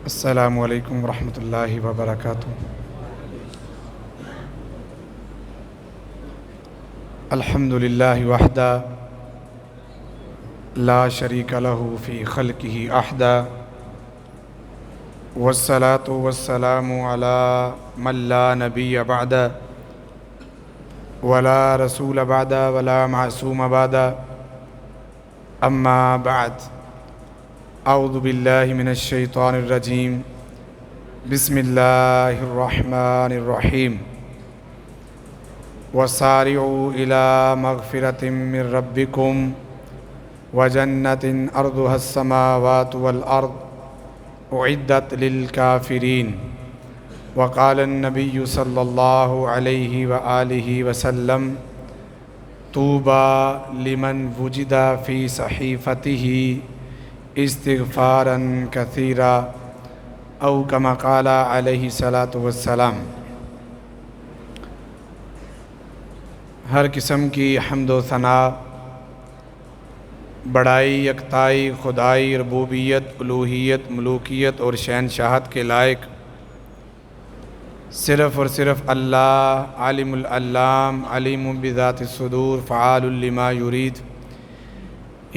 السلام علیکم ورحمۃ اللہ وبرکاتہ۔ الحمد للہ وحدہ لا شریک لہ فی خلقہ احدہ والصلاة والسلام علی من لا نبی بعدہ ولا رسول بعدہ ولا معصوم بعدہ اما بعد۔ اعوذ باللہ من الشیطان الرجیم، بسم اللہ الرحمن الرحیم۔ وسارعوا الی مغفرۃ من ربکم وجنۃ ارضها السماوات والارض اعدت للکافرین۔ وقال النبی صلی اللہ علیہ وآلہ وسلم طوبی لمن وجد فی صحیفتہ استغفارا کثیرا او کما قال علیہ الصلاۃ والسلام۔ ہر قسم کی حمد و ثنا، بڑائی، یکتائی، خدائی، ربوبیت، الوہیت، ملوکیت اور شہنشاہت کے لائق صرف اور صرف اللہ عالم العلام، علیم بذات الصدور، فعال لما یرید۔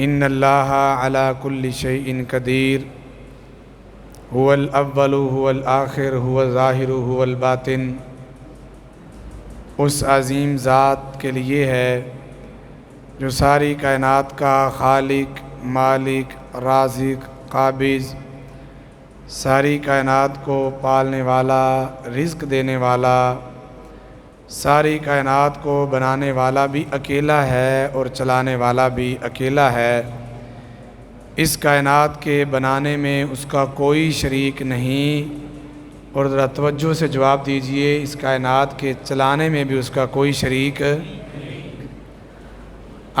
ان اللہ علی کل شیء قدیر، هو الاول هو الآخر هو الظاہر هو الباطن۔ اس عظیم ذات کے لیے ہے جو ساری کائنات کا خالق، مالک، رازق، قابض، ساری کائنات کو پالنے والا، رزق دینے والا، ساری کائنات کو بنانے والا بھی اکیلا ہے اور چلانے والا بھی اکیلا ہے۔ اس کائنات کے بنانے میں اس کا کوئی شریک نہیں، اور ذرا توجہ سے جواب دیجئے، اس کائنات کے چلانے میں بھی اس کا کوئی شریک۔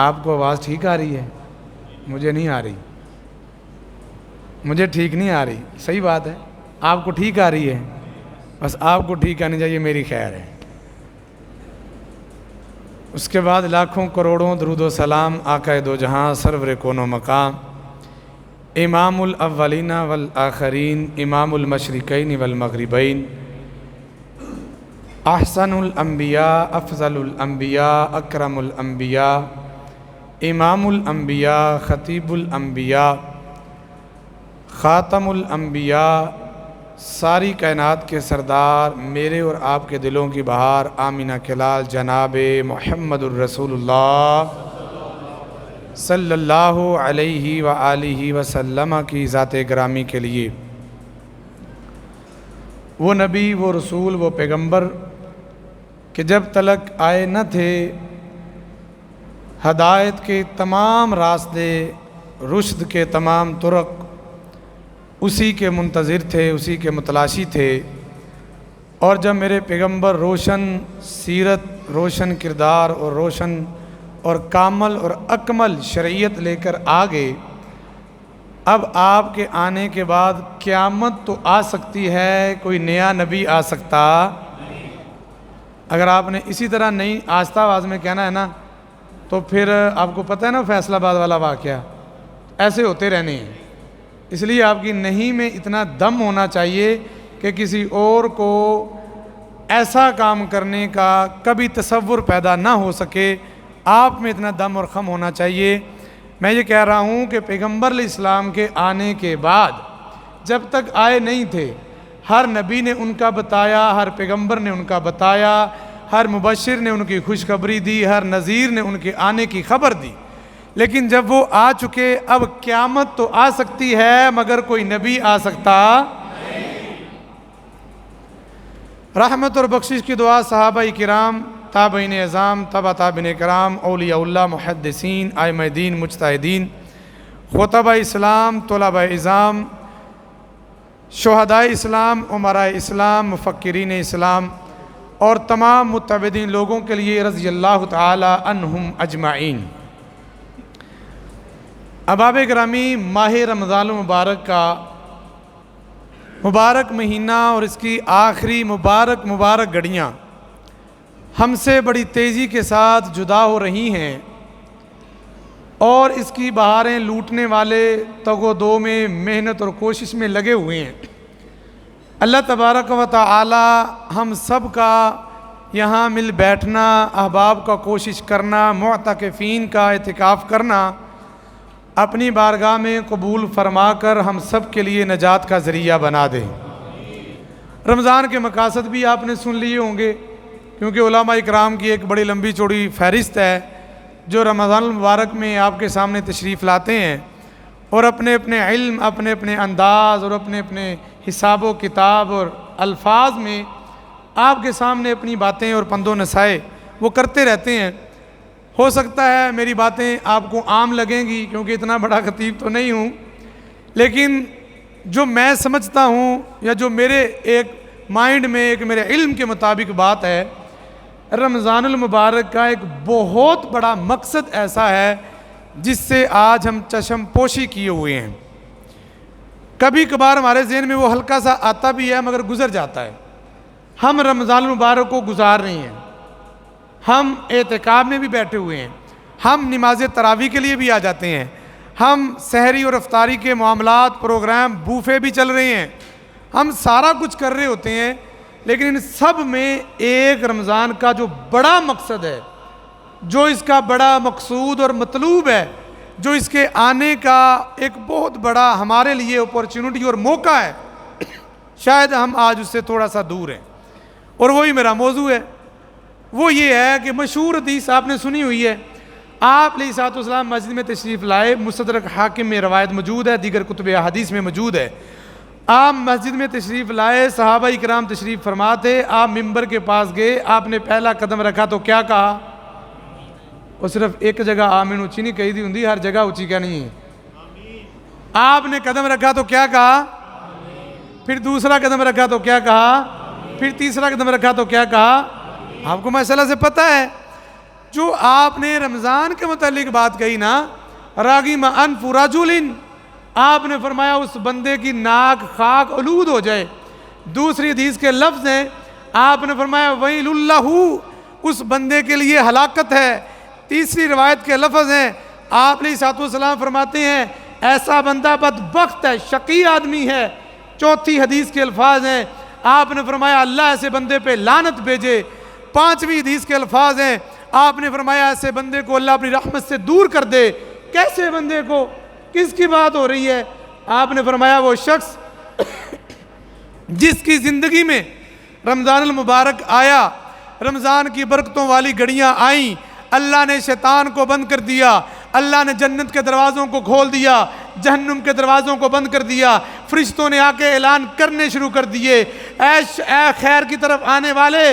آپ کو آواز ٹھیک آ رہی ہے؟ مجھے نہیں آ رہی، مجھے ٹھیک نہیں آ رہی۔ صحیح بات ہے، آپ کو ٹھیک آ رہی ہے، بس آپ کو ٹھیک آنی چاہیے، میری خیر ہے۔ اس کے بعد لاکھوں کروڑوں درود و سلام آقا دو جہاں، سرور کون و مقام، امام الاولین والآخرین، امام المشرقین والمغربین، احسن الانبیاء، افضل الانبیاء، اکرم الانبیاء، امام الانبیاء، خطیب الانبیاء، خاتم الانبیاء، ساری کائنات کے سردار، میرے اور آپ کے دلوں کی بہار، آمینہ کے لال جناب محمد الرسول اللہ صلی اللہ علیہ وآلہ وسلم کی ذات گرامی کے لیے، وہ نبی، وہ رسول، وہ پیغمبر کہ جب تلک آئے نہ تھے، ہدایت کے تمام راستے، رشد کے تمام طرق اسی کے منتظر تھے، اسی کے متلاشی تھے۔ اور جب میرے پیغمبر روشن سیرت، روشن کردار اور روشن اور کامل اور اکمل شریعت لے کر آگے، اب آپ کے آنے کے بعد قیامت تو آ سکتی ہے، کوئی نیا نبی آ سکتا۔ اگر آپ نے اسی طرح نئی آہستہ آواز میں کہنا ہے نا، تو پھر آپ کو پتہ ہے نا فیصل آباد والا واقعہ، ایسے ہوتے رہنے ہیں۔ اس لیے آپ کی نہیں میں اتنا دم ہونا چاہیے کہ کسی اور کو ایسا کام کرنے کا کبھی تصور پیدا نہ ہو سکے، آپ میں اتنا دم اور خم ہونا چاہیے۔ میں یہ کہہ رہا ہوں کہ پیغمبر علیہ السلام کے آنے کے بعد جب تک آئے نہیں تھے، ہر نبی نے ان کا بتایا، ہر پیغمبر نے ان کا بتایا، ہر مبشر نے ان کی خوشخبری دی، ہر نذیر نے ان کے آنے کی خبر دی۔ لیکن جب وہ آ چکے، اب قیامت تو آ سکتی ہے مگر کوئی نبی آ سکتا نہیں۔ رحمت اور بخشش کی دعا صحابہ کرام، تابعین اعظام، تبع تابعین کرام، اولیاء اللہ، محدثین، ائمہ دین، مجتہدین، خطبہ اسلام، طلباء اعظام، شہداء اسلام، امراء اسلام، مفکرین اسلام اور تمام متعبدین لوگوں کے لیے رضی اللہ تعالی عنہم اجمعین۔ احباب گرامی، ماہ رمضان المبارک کا مبارک مہینہ اور اس کی آخری مبارک گھڑیاں ہم سے بڑی تیزی کے ساتھ جدا ہو رہی ہیں، اور اس کی بہاریں لوٹنے والے تگ و دو میں، محنت اور کوشش میں لگے ہوئے ہیں۔ اللہ تبارک و تعالی ہم سب کا یہاں مل بیٹھنا، احباب کا کوشش کرنا، معتکفین کا اعتکاف کرنا اپنی بارگاہ میں قبول فرما کر ہم سب کے لیے نجات کا ذریعہ بنا دے۔ رمضان کے مقاصد بھی آپ نے سن لیے ہوں گے، کیونکہ علماء اکرام کی ایک بڑی لمبی چوڑی فہرست ہے جو رمضان المبارک میں آپ کے سامنے تشریف لاتے ہیں اور اپنے اپنے علم، اپنے اپنے انداز اور اپنے اپنے حساب و کتاب اور الفاظ میں آپ کے سامنے اپنی باتیں اور پند و نصائح وہ کرتے رہتے ہیں۔ ہو سکتا ہے میری باتیں آپ کو عام لگیں گی، کیونکہ اتنا بڑا خطیب تو نہیں ہوں، لیکن جو میں سمجھتا ہوں یا جو میرے ایک مائنڈ میں ایک میرے علم کے مطابق بات ہے، رمضان المبارک کا ایک بہت بڑا مقصد ایسا ہے جس سے آج ہم چشم پوشی کیے ہوئے ہیں۔ کبھی کبھار ہمارے ذہن میں وہ ہلکا سا آتا بھی ہے مگر گزر جاتا ہے۔ ہم رمضان المبارک کو گزار رہے ہیں، ہم اعتکاف میں بھی بیٹھے ہوئے ہیں، ہم نماز تراویح کے لیے بھی آ جاتے ہیں، ہم سحری اور افطاری کے معاملات، پروگرام، بوفے بھی چل رہے ہیں، ہم سارا کچھ کر رہے ہوتے ہیں، لیکن ان سب میں ایک رمضان کا جو بڑا مقصد ہے، جو اس کا بڑا مقصود اور مطلوب ہے، جو اس کے آنے کا ایک بہت بڑا ہمارے لیے اپورچونٹی اور موقع ہے، شاید ہم آج اس سے تھوڑا سا دور ہیں، اور وہی میرا موضوع ہے۔ وہ یہ ہے کہ مشہور حدیث آپ نے سنی ہوئی ہے، آپ علیہ الصلوۃ والسلام مسجد میں تشریف لائے، مستدرک حاکم میں روایت موجود ہے، دیگر کتب احادیث میں موجود ہے۔ آپ مسجد میں تشریف لائے، صحابہ کرام تشریف فرما تھے، آپ ممبر کے پاس گئے، آپ نے پہلا قدم رکھا تو کیا کہا؟ وہ صرف ایک جگہ آمین اونچی نہیں کہی دی ہوں، ہر جگہ اونچی کیا نہیں ہے؟ آپ نے قدم رکھا تو کیا کہا؟ پھر دوسرا قدم رکھا تو کیا کہا؟ پھر تیسرا قدم رکھا تو کیا کہا؟ آپ کو مسئلہ سے پتہ ہے، جو آپ نے رمضان کے متعلق بات کہی نا، راغم انف رجل، آپ نے فرمایا اس بندے کی ناک خاک آلود ہو جائے۔ دوسری حدیث کے لفظ ہیں، آپ نے فرمایا ویل اللہ، اس بندے کے لیے ہلاکت ہے۔ تیسری روایت کے لفظ ہیں، آپ علیہ الصلوۃ والسلام فرماتے ہیں ایسا بندہ بدبخت ہے، شقی آدمی ہے۔ چوتھی حدیث کے الفاظ ہیں، آپ نے فرمایا اللہ ایسے بندے پہ لعنت بھیجے۔ پانچویں حدیث کے الفاظ ہیں، آپ نے فرمایا ایسے بندے کو اللہ اپنی رحمت سے دور کر دے۔ کیسے بندے کو؟ کس کی بات ہو رہی ہے؟ آپ نے فرمایا وہ شخص جس کی زندگی میں رمضان المبارک آیا، رمضان کی برکتوں والی گھڑیاں آئیں، اللہ نے شیطان کو بند کر دیا، اللہ نے جنت کے دروازوں کو کھول دیا، جہنم کے دروازوں کو بند کر دیا، فرشتوں نے آ کے اعلان کرنے شروع کر دیے، اے خیر کی طرف آنے والے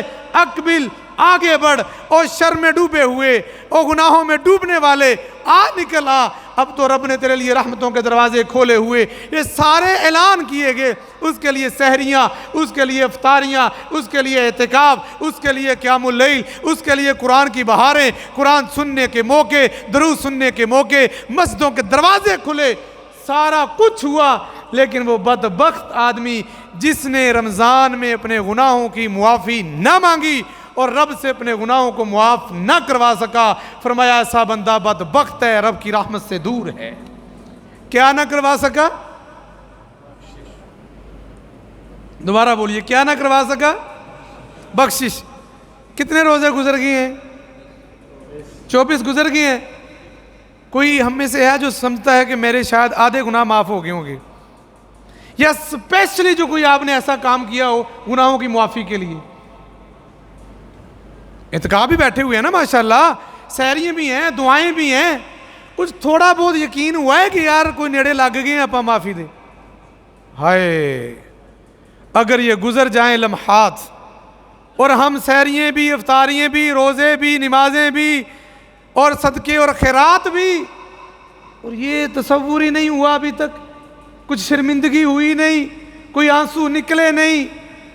اقبل، آگے بڑھ، اور شر میں ڈوبے ہوئے اور گناہوں میں ڈوبنے والے آ نکل آ، اب تو رب نے تیرے لیے رحمتوں کے دروازے کھولے ہوئے۔ یہ سارے اعلان کیے گئے، اس کے لیے سحریاں، اس کے لیے افطاریاں، اس کے لیے اعتکاف، اس کے لیے قیام اللیل، اس کے لیے قرآن کی بہاریں، قرآن سننے کے موقع، درود سننے کے موقع، مسجدوں کے دروازے کھلے، سارا کچھ ہوا، لیکن وہ بدبخت آدمی جس نے رمضان میں اپنے گناہوں کی معافی نہ مانگی اور رب سے اپنے گناہوں کو معاف نہ کروا سکا، فرمایا ایسا بندہ بدبخت ہے، رب کی رحمت سے دور ہے۔ کیا نہ کروا سکا؟ دوبارہ بولیے، کیا نہ کروا سکا؟ بخشش۔ کتنے روزے گزر گئے ہیں؟ 24 گزر گئے ہیں۔ کوئی ہم میں سے ہے جو سمجھتا ہے کہ میرے شاید آدھے گناہ معاف ہو گئے ہوں گے، یا اسپیشلی جو کوئی آپ نے ایسا کام کیا ہو گناہوں کی معافی کے لیے؟ اعتکاف بھی بیٹھے ہوئے ہیں نا ماشاءاللہ، سحریاں بھی ہیں، دعائیں بھی ہیں، کچھ تھوڑا بہت یقین ہوا ہے کہ یار کوئی نیڑے لگ گئے ہیں، اپا معافی دے۔ ہائے اگر یہ گزر جائیں لمحات اور ہم سحریاں بھی، افطاریاں بھی، روزے بھی، نمازیں بھی اور صدقے اور خیرات بھی، اور یہ تصور ہی نہیں ہوا ابھی تک، کچھ شرمندگی ہوئی نہیں، کوئی آنسو نکلے نہیں،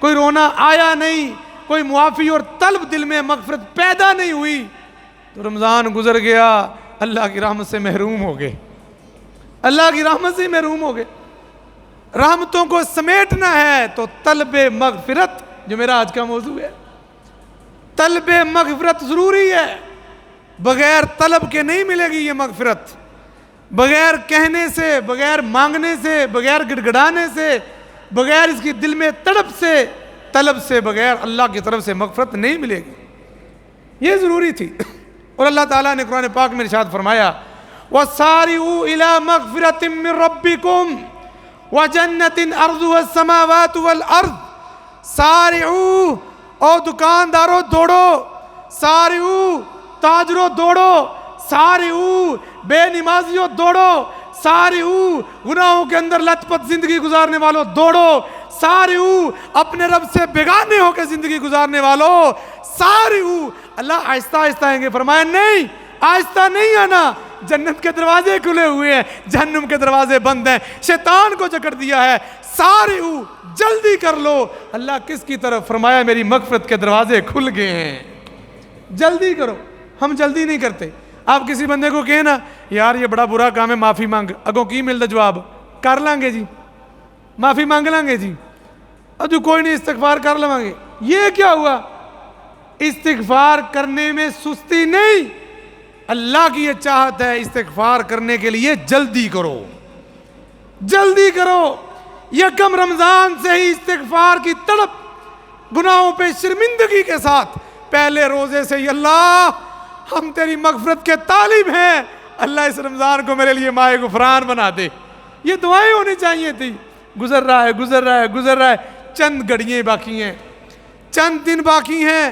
کوئی رونا آیا نہیں، کوئی معافی اور طلب دل میں مغفرت پیدا نہیں ہوئی، تو رمضان گزر گیا، اللہ کی رحمت سے محروم ہو گئے، اللہ کی رحمت سے محروم ہو گئے۔ رحمتوں کو سمیٹنا ہے تو طلب مغفرت، جو میرا آج کا موضوع ہے، طلب مغفرت ضروری ہے، بغیر طلب کے نہیں ملے گی یہ مغفرت، بغیر کہنے سے، بغیر مانگنے سے، بغیر گڑگڑانے سے، بغیر اس کی دل میں تڑپ سے طلب سے بغیر اللہ کی طرف سے مغفرت نہیں ملے گی. یہ ضروری تھی. اور اللہ تعالیٰ نے قرآن پاک میں ارشاد فرمایا وَسَارِعُوا إِلَى مَغْفِرَةٍ مِّن رَبِّكُمْ وَجَنَّةٍ أَرْضُهَا السَّمَاوَاتُ وَالْأَرْضُ. سارعوا، او دکانداروں دوڑو، سارعوا تاجروں دوڑو، سارعوا بے نمازیوں دوڑو، سارعوا گناہوں کے اندر لت پت زندگی گزارنے والوں دوڑو، سارعوا اپنے رب سے بیگانے ہو کے زندگی گزارنے والوں سارعوا. اللہ آہستہ آہستہ آئیں گے، فرمایا نہیں آہستہ نہیں آنا. جنت کے دروازے کھلے ہوئے ہیں، جہنم کے دروازے بند ہیں، شیطان کو جکڑ دیا ہے. سارعوا جلدی کر لو. اللہ کس کی طرف؟ فرمایا میری مغفرت کے دروازے کھل گئے ہیں، جلدی کرو. ہم جلدی نہیں کرتے. آپ کسی بندے کو کہیں نا یار یہ بڑا برا کام ہے معافی مانگ، اگوں کی ملتا جواب کر لیں گے جی، معافی مانگ لیں گے جی، جو کوئی نہیں استغفار کر لیں گے. یہ کیا ہوا؟ استغفار کرنے میں سستی نہیں. اللہ کی یہ چاہت ہے استغفار کرنے کے لیے جلدی کرو، جلدی کرو. یکم رمضان سے ہی استغفار کی تڑپ، گناہوں پہ شرمندگی کے ساتھ پہلے روزے سے ہی اللہ ہم تیری مغفرت کے طالب ہیں، اللہ اس رمضان کو میرے لیے ماہ غفران بنا دے. یہ دعائیں ہونی چاہیے تھی. گزر رہا ہے گزر رہا ہے گزر رہا ہے، چند گھڑیاں باقی ہیں، چند دن باقی ہیں.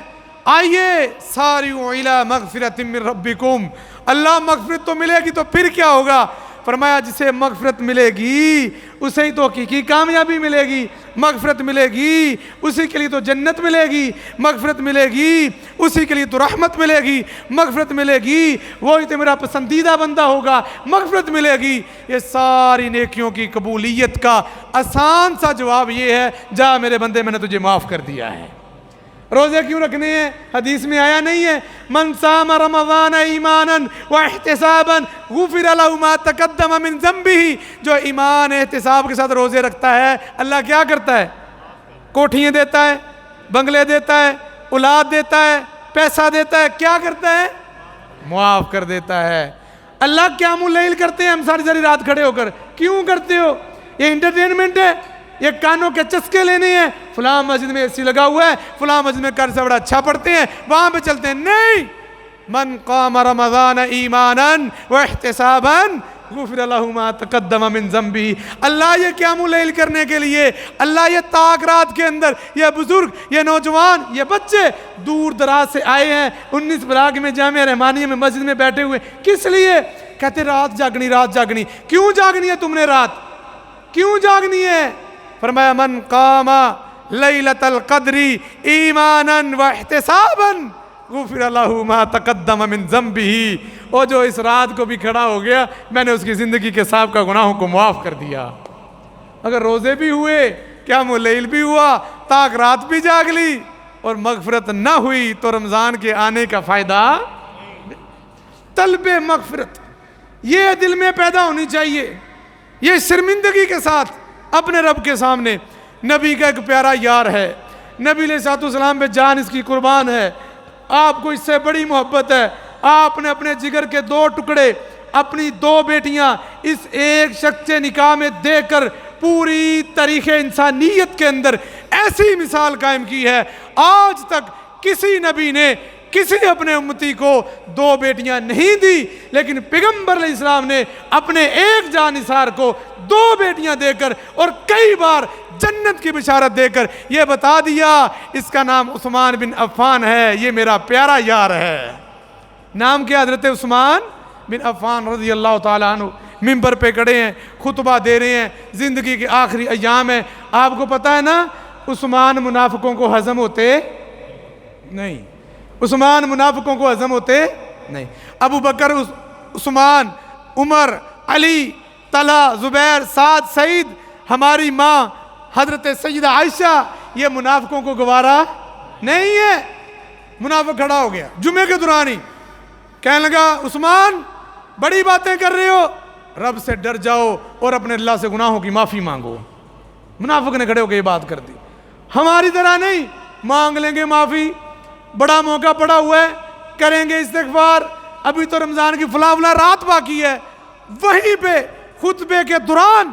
آئیے سارعوا الی مغفرۃ من ربکم. اللہ مغفرت تو ملے گی تو پھر کیا ہوگا؟ فرمایا جسے مغفرت ملے گی اسے ہی تو حقیقی کامیابی ملے گی. مغفرت ملے گی اسی کے لیے تو جنت ملے گی. مغفرت ملے گی اسی کے لیے تو رحمت ملے گی. مغفرت ملے گی وہی تو میرا پسندیدہ بندہ ہوگا. مغفرت ملے گی. یہ ساری نیکیوں کی قبولیت کا آسان سا جواب یہ ہے جا میرے بندے میں نے تجھے معاف کر دیا ہے. روزے کیوں رکھنے ہیں؟ حدیث میں آیا نہیں ہے من صام رمضان ایمانا واحتسابا غفر له ما تقدم من ذنبه. جو ایمان احتساب کے ساتھ روزے رکھتا ہے اللہ کیا کرتا ہے؟ کوٹھیاں دیتا ہے، بنگلے دیتا ہے، اولاد دیتا ہے، پیسہ دیتا ہے. کیا کرتا ہے؟ معاف کر دیتا ہے. اللہ قیام اللیل کرتے ہیں ہم ساری ساری رات کھڑے ہو کر. کیوں کرتے ہو؟ یہ انٹرٹینمنٹ ہے، یہ کانوں کے چسکے لینے ہیں. فلاں مسجد میں اے سی لگا ہوا ہے، فلاں مسجد میں قرض سے بڑا اچھا پڑھتے ہیں، وہاں پہ چلتے ہیں. نہیں، من قام رمضان ایمانا واحتسابا غفر له ما تقدم من ذنبه. اللہ یہ قیام اللیل کرنے کے لیے، اللہ یہ تاک رات کے اندر یہ بزرگ، یہ نوجوان، یہ بچے دور دراز سے آئے ہیں 19 براگ میں جامعہ رحمانیہ میں مسجد میں بیٹھے ہوئے. کس لیے؟ کہتے رات جاگنی رات جاگنی. کیوں جاگنی ہے تم نے رات؟ کیوں جاگنی ہے؟ فرمایا من قام لیلۃ القدر ایمانا واحتسابا غفر له ما تقدم من ذنبه. اور جو اس رات کو بھی کھڑا ہو گیا میں نے اس کی زندگی کے سابقہ گناہوں کو معاف کر دیا. اگر روزے بھی ہوئے، قیام اللیل بھی ہوا، تاک رات بھی جاگ لی اور مغفرت نہ ہوئی تو رمضان کے آنے کا فائدہ. طلب مغفرت یہ دل میں پیدا ہونی چاہیے، یہ شرمندگی کے ساتھ اپنے رب کے سامنے. نبی کا ایک پیارا یار ہے، نبی علیہ الصلوۃ والسلام پہ جان اس کی قربان ہے. آپ کو اس سے بڑی محبت ہے. آپ نے اپنے جگر کے 2 ٹکڑے، اپنی 2 بیٹیاں اس ایک شخص سے نکاح میں دے کر پوری تاریخ انسانیت کے اندر ایسی مثال قائم کی ہے. آج تک کسی نبی نے کسی اپنے امتی کو 2 بیٹیاں نہیں دی، لیکن پیغمبر علیہ السلام نے اپنے ایک جانثار کو 2 بیٹیاں دے کر اور کئی بار جنت کی بشارت دے کر یہ بتا دیا اس کا نام عثمان بن عفان ہے، یہ میرا پیارا یار ہے. نام کیا؟ حضرت عثمان بن عفان رضی اللہ تعالیٰ عنہ. ممبر پہ کھڑے ہیں، خطبہ دے رہے ہیں، زندگی کے آخری ایام ہیں. آپ کو پتہ ہے نا عثمان منافقوں کو ہضم ہوتے نہیں، عثمان منافقوں کو ہضم ہوتے نہیں. ابو بکر، عثمان، عمر، علی، طلحہ، زبیر، سعد، سعید، ہماری ماں حضرت سیدہ عائشہ، یہ منافقوں کو گوارا نہیں ہے. منافق کھڑا ہو گیا جمعے کے دوران ہی، کہنے لگا عثمان بڑی باتیں کر رہے ہو، رب سے ڈر جاؤ اور اپنے اللہ سے گناہوں کی معافی مانگو. منافق نے کھڑے ہو کے یہ بات کر دی. ہماری طرح نہیں، مانگ لیں گے معافی، بڑا موقع پڑا ہوا ہے، کریں گے استغفار، ابھی تو رمضان کی فلاں رات باقی ہے. وہیں پہ خطبے کے دوران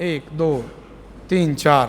1 2 3 4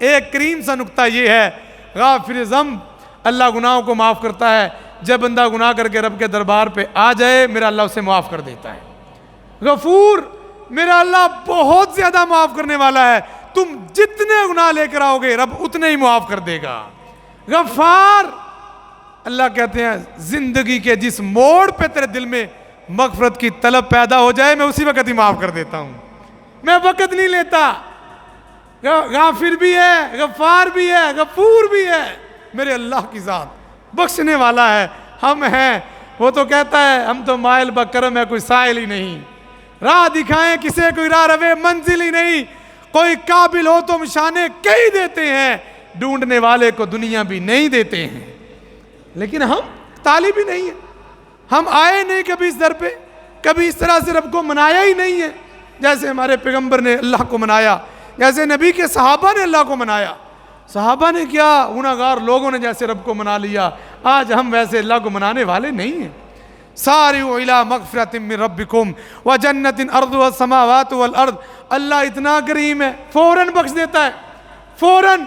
ایک کریم سا نقطہ یہ ہے، غافر ذنب، اللہ گناہوں کو معاف کرتا ہے۔ جب بندہ گناہ کر کے رب کے دربار پہ آ جائے، میرا اللہ اسے معاف کر دیتا ہے۔ غفور، میرا اللہ بہت زیادہ معاف کرنے والا ہے، تم جتنے گناہ لے کر آؤ گے رب اتنے ہی معاف کر دے گا۔ غفار، اللہ کہتے ہیں زندگی کے جس موڑ پہ تیرے دل میں مغفرت کی طلب پیدا ہو جائے، میں اسی وقت ہی معاف کر دیتا ہوں، میں وقت نہیں لیتا۔ غافر بھی ہے، غفار بھی ہے، غفور بھی ہے، میرے اللہ کی ذات بخشنے والا ہے۔ ہم ہیں، وہ تو کہتا ہے ہم تو مائل بکرم ہے، کوئی سائل ہی نہیں، راہ دکھائیں کسے کوئی راہ روے منزل ہی نہیں، کوئی قابل ہو تو نشانے کئی دیتے ہیں، ڈھونڈنے والے کو دنیا بھی نہیں دیتے ہیں۔ لیکن ہم طالب ہی نہیں ہیں، ہم آئے نہیں کبھی اس در پہ، کبھی اس طرح سے رب کو منایا ہی نہیں ہے جیسے ہمارے پیغمبر نے اللہ کو منایا، جیسے نبی کے صحابہ نے اللہ کو منایا۔ صحابہ نے کیا، گناہگار لوگوں نے جیسے رب کو منا لیا، آج ہم ویسے اللہ کو منانے والے نہیں ہیں۔ سارعوا الی مغفرۃ من ربکم وجنۃ ارضها السماوات والارض، اللہ اتنا کریم ہے، فوراً بخش دیتا ہے، فوراً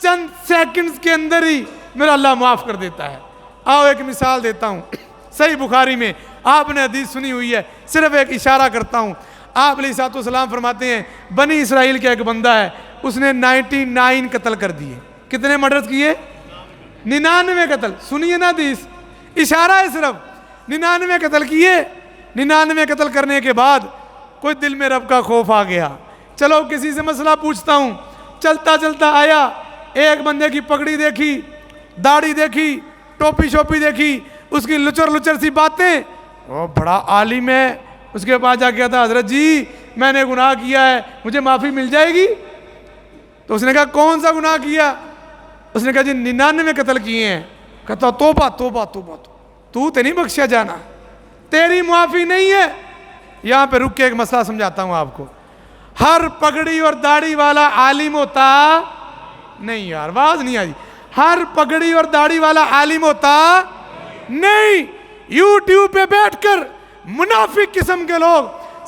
چند سیکنڈز کے اندر ہی میرا اللہ معاف کر دیتا ہے۔ آؤ ایک مثال دیتا ہوں، صحیح بخاری میں آپ نے حدیث سنی ہوئی ہے، صرف ایک اشارہ کرتا ہوں۔ آپ علیہ الصلوۃ والسلام فرماتے ہیں بنی اسرائیل کا ایک بندہ ہے، اس نے 99 قتل کر دیے۔ کتنے مرڈرز کیے؟ 99 قتل۔ سنیے نا حدیث، اشارہ ہے صرف۔ 99 قتل کیے، 99 قتل کرنے کے بعد کوئی دل میں رب کا خوف آ گیا، چلو کسی سے مسئلہ پوچھتا ہوں۔ چلتا چلتا آیا، ایک بندے کی پگڑی دیکھی، داڑھی دیکھی، ٹوپی شوپی دیکھی، اس کی لچر لچر سی باتیں، وہ بڑا عالم ہے۔ اس کے پاس جا کے کہتا حضرت جی میں نے گناہ کیا ہے، مجھے معافی مل جائے گی؟ تو اس نے کہا کون سا گناہ کیا؟ اس نے کہا جی 99 قتل کیے ہیں۔ کہتا توبہ توبہ توبہ، تو نہیں بخشیا جانا، تیری معافی نہیں ہے۔ یہاں پہ رک کے ایک مسئلہ سمجھاتا ہوں آپ کو۔ ہر پگڑی اور داڑھی والا عالم ہوتا نہیں، یار آواز نہیں آئی، ہر پگڑی اور داڑھی والا عالم ہوتا نہیں۔ یوٹیوب پہ بیٹھ کر منافق قسم کے لوگ،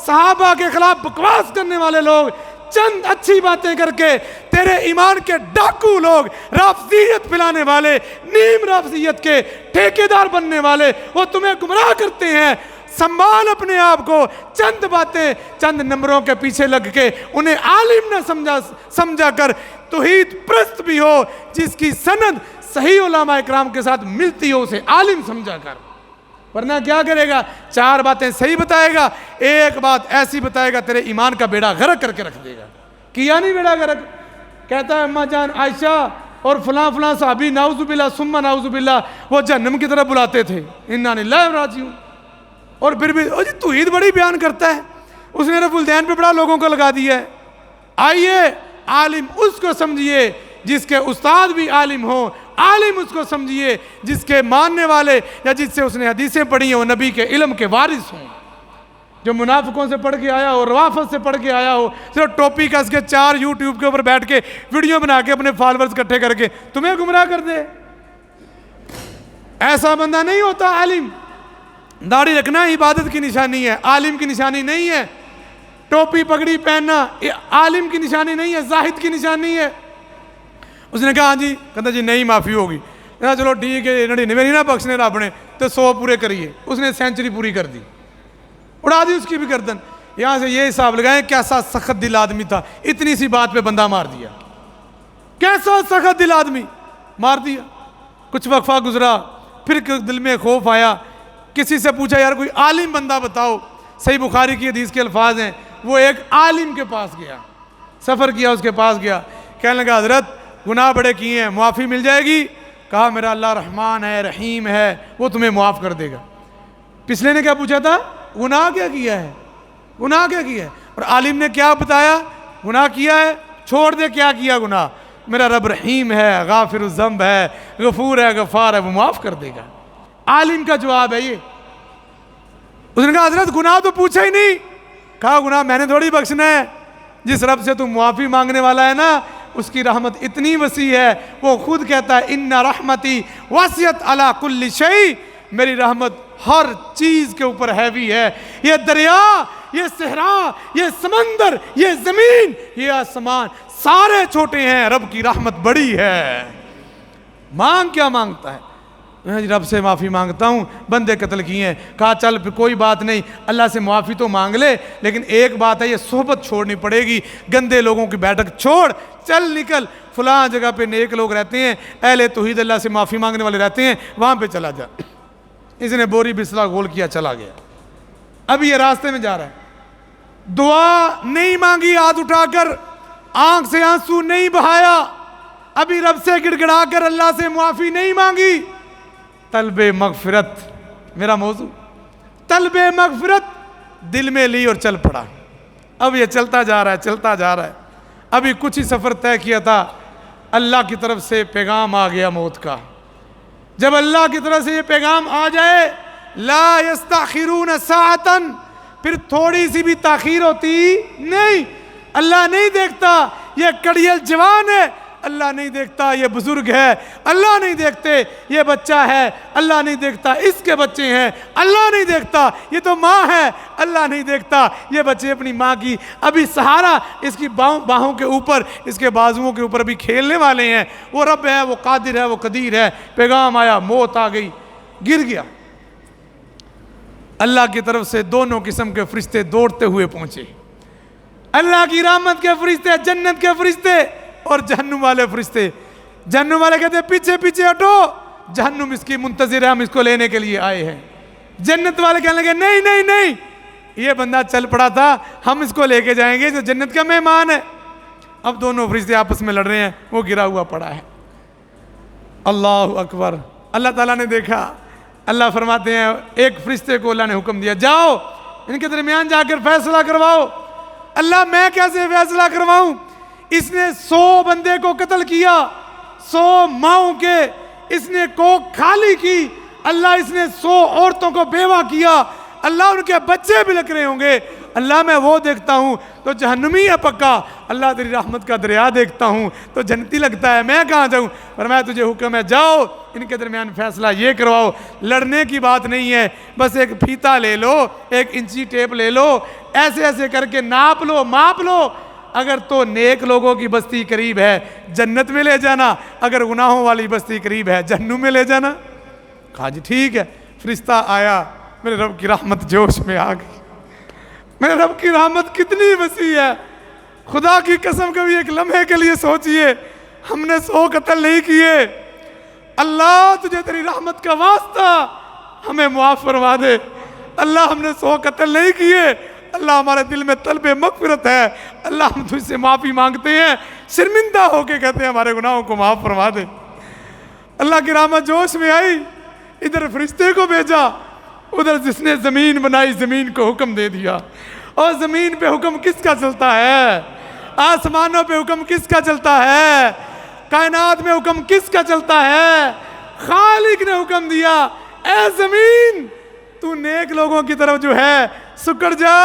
صحابہ کے خلاف بکواس کرنے والے لوگ، چند اچھی باتیں کر کے تیرے ایمان کے ڈاکو لوگ، رافضیت پلانے والے، نیم رافضیت کے ٹھیکیدار بننے والے، وہ تمہیں گمراہ کرتے ہیں۔ سنبھال اپنے آپ کو، چند باتیں چند نمبروں کے پیچھے لگ کے انہیں عالم نہ سمجھا کر توحید پرست بھی ہو، جس کی سند صحیح علماء اکرام کے ساتھ ملتی ہو اسے عالم سمجھا کر، ورنہ کیا کرے گا؟ 4 باتیں صحیح بتائے گا، ایک بات ایسی بتائے گا تیرے ایمان کا بیڑا غرق کر کے رکھ دے گا۔ کیا نہیں بیڑا غرق؟ کہتا ہے اماں جان عائشہ اور فلاں فلاں صحابی نعوذ باللہ ثم نعوذ باللہ وہ جہنم کی طرف بلاتے تھے، انا للہ و راجعون، اور پھر بھی توحید بڑی بیان کرتا ہے، اس نے رفع الدین پہ بڑا لوگوں کو لگا دیا ہے۔ آئیے عالم اس کو سمجھیے جس کے استاد بھی عالم ہوں، عالم اس کو سمجھیے جس کے ماننے والے یا جس سے اس نے حدیثیں پڑھی ہیں وہ نبی کے علم کے وارث ہوں۔ جو منافقوں سے پڑھ کے آیا ہو، روافض سے پڑھ کے آیا ہو، صرف ٹوپی کس کے 4 یوٹیوب کے اوپر بیٹھ کے ویڈیو بنا کے اپنے فالورز اکٹھے کر کے تمہیں گمراہ کر دے، ایسا بندہ نہیں ہوتا عالم۔ داڑھی رکھنا عبادت کی نشانی ہے، عالم کی نشانی نہیں ہے۔ ٹوپی پگڑی پہننا عالم کی نشانی نہیں ہے، زاہد کی نشانی ہے۔ اس نے کہا ہاں جی، کہتا جی نہیں معافی ہوگی۔ کہا چلو ٹھیک ہے، 99 نہ بخشنے رب نے تو 100 پورے کریے۔ اس نے سینچری پوری کر دی، اڑا دی اس کی بھی گردن۔ یہاں سے یہ حساب لگائیں کیسا سخت دل آدمی تھا، اتنی سی بات پہ بندہ مار دیا، کیسا سخت دل آدمی، مار دیا۔ کچھ وقفہ گزرا، پھر دل میں خوف آیا، کسی سے پوچھا یار کوئی عالم بندہ بتاؤ۔ صحیح بخاری کی حدیث کے الفاظ ہیں، وہ ایک عالم کے پاس گیا، سفر کیا، اس کے پاس گیا، کہنے لگا حضرت گناہ بڑے کیے ہیں، معافی مل جائے گی؟ کہا میرا اللہ رحمان ہے، رحیم ہے، وہ تمہیں معاف کر دے گا۔ پچھلے نے کیا پوچھا تھا؟ گناہ کیا کیا ہے، گناہ کیا کیا ہے؟ اور عالم نے کیا بتایا؟ گناہ کیا ہے، چھوڑ دے کیا کیا گناہ، میرا رب رحیم ہے، غافر الذنب ہے، غفور ہے، غفار ہے، وہ معاف کر دے گا۔ عالم کا جواب ہے یہ۔ اس نے کہا حضرت گناہ تو پوچھا ہی نہیں۔ کہا گناہ میں نے تھوڑی بخشنا ہے، جس رب سے تم معافی مانگنے والا ہے نا، اس کی رحمت اتنی وسیع ہے، وہ خود کہتا ہے ان رحمتی وسعت علی کل شیء، میری رحمت ہر چیز کے اوپر ہیوی ہے۔ یہ دریا، یہ صحرا، یہ سمندر، یہ زمین، یہ آسمان، سارے چھوٹے ہیں، رب کی رحمت بڑی ہے۔ مانگ کیا مانگتا ہے؟ میں رب سے معافی مانگتا ہوں، بندے قتل کیے ہیں۔ کہا چل پھر کوئی بات نہیں، اللہ سے معافی تو مانگ لے، لیکن ایک بات ہے، یہ صحبت چھوڑنی پڑے گی، گندے لوگوں کی بیٹھک چھوڑ، چل نکل، فلاں جگہ پہ نیک لوگ رہتے ہیں، اہل توحید اللہ سے معافی مانگنے والے رہتے ہیں، وہاں پہ چلا جا۔ اس نے بوری بسلا گول کیا، چلا گیا۔ اب یہ راستے میں جا رہا ہے، دعا نہیں مانگی ہاتھ اٹھا کر، آنکھ سے آنسو نہیں بہایا، ابھی رب سے گڑ گڑا کر اللہ سے معافی نہیں مانگی۔ طلب مغفرت میرا موضوع، طلب مغفرت دل میں لی اور چل پڑا۔ اب یہ چلتا جا رہا ہے، چلتا جا رہا ہے، ابھی کچھ ہی سفر طے کیا تھا، اللہ کی طرف سے پیغام آ گیا موت کا۔ جب اللہ کی طرف سے یہ پیغام آ جائے، لا یستاخرون ساعتا، پھر تھوڑی سی بھی تاخیر ہوتی نہیں۔ اللہ نہیں دیکھتا یہ کڑیل جوان ہے، اللہ نہیں دیکھتا یہ بزرگ ہے، اللہ نہیں دیکھتے یہ بچہ ہے، اللہ نہیں دیکھتا اس کے بچے ہیں، اللہ نہیں دیکھتا یہ تو ماں ہے، اللہ نہیں دیکھتا یہ بچے اپنی ماں کی ابھی سہارا اس کی باہوں کے اوپر، اس کے بازوؤں کے اوپر بھی کھیلنے والے ہیں۔ وہ رب ہے، وہ قادر ہے، وہ قدیر ہے۔ پیغام آیا، موت آ گئی، گر گیا۔ اللہ کی طرف سے دونوں قسم کے فرشتے دوڑتے ہوئے پہنچے، اللہ کی رحمت کے فرشتے، جنت کے فرشتے اور جہنم والے فرشتے۔ جہنم والے کہتے ہیں پیچھے پیچھے ہٹو، جہنم اس کی منتظر ہے، ہم اس کو لینے کے لیے آئے ہیں۔ جنت والے کہنے لگے نہیں نہیں نہیں، یہ بندہ چل پڑا تھا، ہم اس کو لے کے جائیں گے، جو جنت کا مہمان ہے۔ اب دونوں فرشتے آپس میں لڑ رہے ہیں، وہ گرا ہوا پڑا ہے۔ اللہ اکبر، اللہ تعالیٰ نے دیکھا، اللہ فرماتے ہیں ایک فرشتے کو اللہ نے حکم دیا، جاؤ ان کے درمیان جا کر فیصلہ کرواؤ۔ اللہ میں کیسے فیصلہ کرواؤں؟ اس نے 100 بندے کو قتل کیا، 100 ماؤں کے اس نے کوکھ خالی کی، اللہ اس نے 100 عورتوں کو بیوہ کیا، اللہ ان کے بچے بھی لگ رہے ہوں گے، اللہ میں وہ دیکھتا ہوں تو جہنمی ہے پکا، اللہ تیری رحمت کا دریا دیکھتا ہوں تو جنتی لگتا ہے، میں کہاں جاؤں؟ فرمایا تجھے حکم ہے جاؤ ان کے درمیان فیصلہ یہ کرواؤ۔ لڑنے کی بات نہیں ہے، بس ایک پھیتا لے لو، ایک انچی ٹیپ لے لو، ایسے ایسے کر کے ناپ لو، ماپ لو، اگر تو نیک لوگوں کی بستی قریب ہے جنت میں لے جانا، اگر گناہوں والی بستی قریب ہے جہنم میں لے جانا۔ کہا جی ٹھیک ہے۔ فرشتہ آیا، میرے رب کی رحمت جوش میں آ گئی۔ میرے رب کی رحمت کتنی وسیع ہے، خدا کی قسم کبھی ایک لمحے کے لیے سوچئے، ہم نے 100 قتل نہیں کیے، اللہ تجھے تیری رحمت کا واسطہ ہمیں معاف فرما دے۔ اللہ ہم نے 100 قتل نہیں کیے، اللہ ہمارے دل میں طلب مغفرت ہے، اللہ ہم تجھ سے معافی مانگتے ہیں، شرمندہ ہو کے کہتے ہیں ہمارے گناہوں کو معاف فرما دے۔ اللہ کی رحمت جوش میں آئی، ادھر فرشتے کو بھیجا، ادھر جس نے زمین بنائی زمین کو حکم دے دیا۔ اور زمین پہ حکم کس کا چلتا ہے؟ آسمانوں پہ حکم کس کا چلتا ہے؟ کائنات میں حکم کس کا چلتا ہے؟ خالق نے حکم دیا، اے زمین تو نیک لوگوں کی طرف جو ہے سکڑ جا،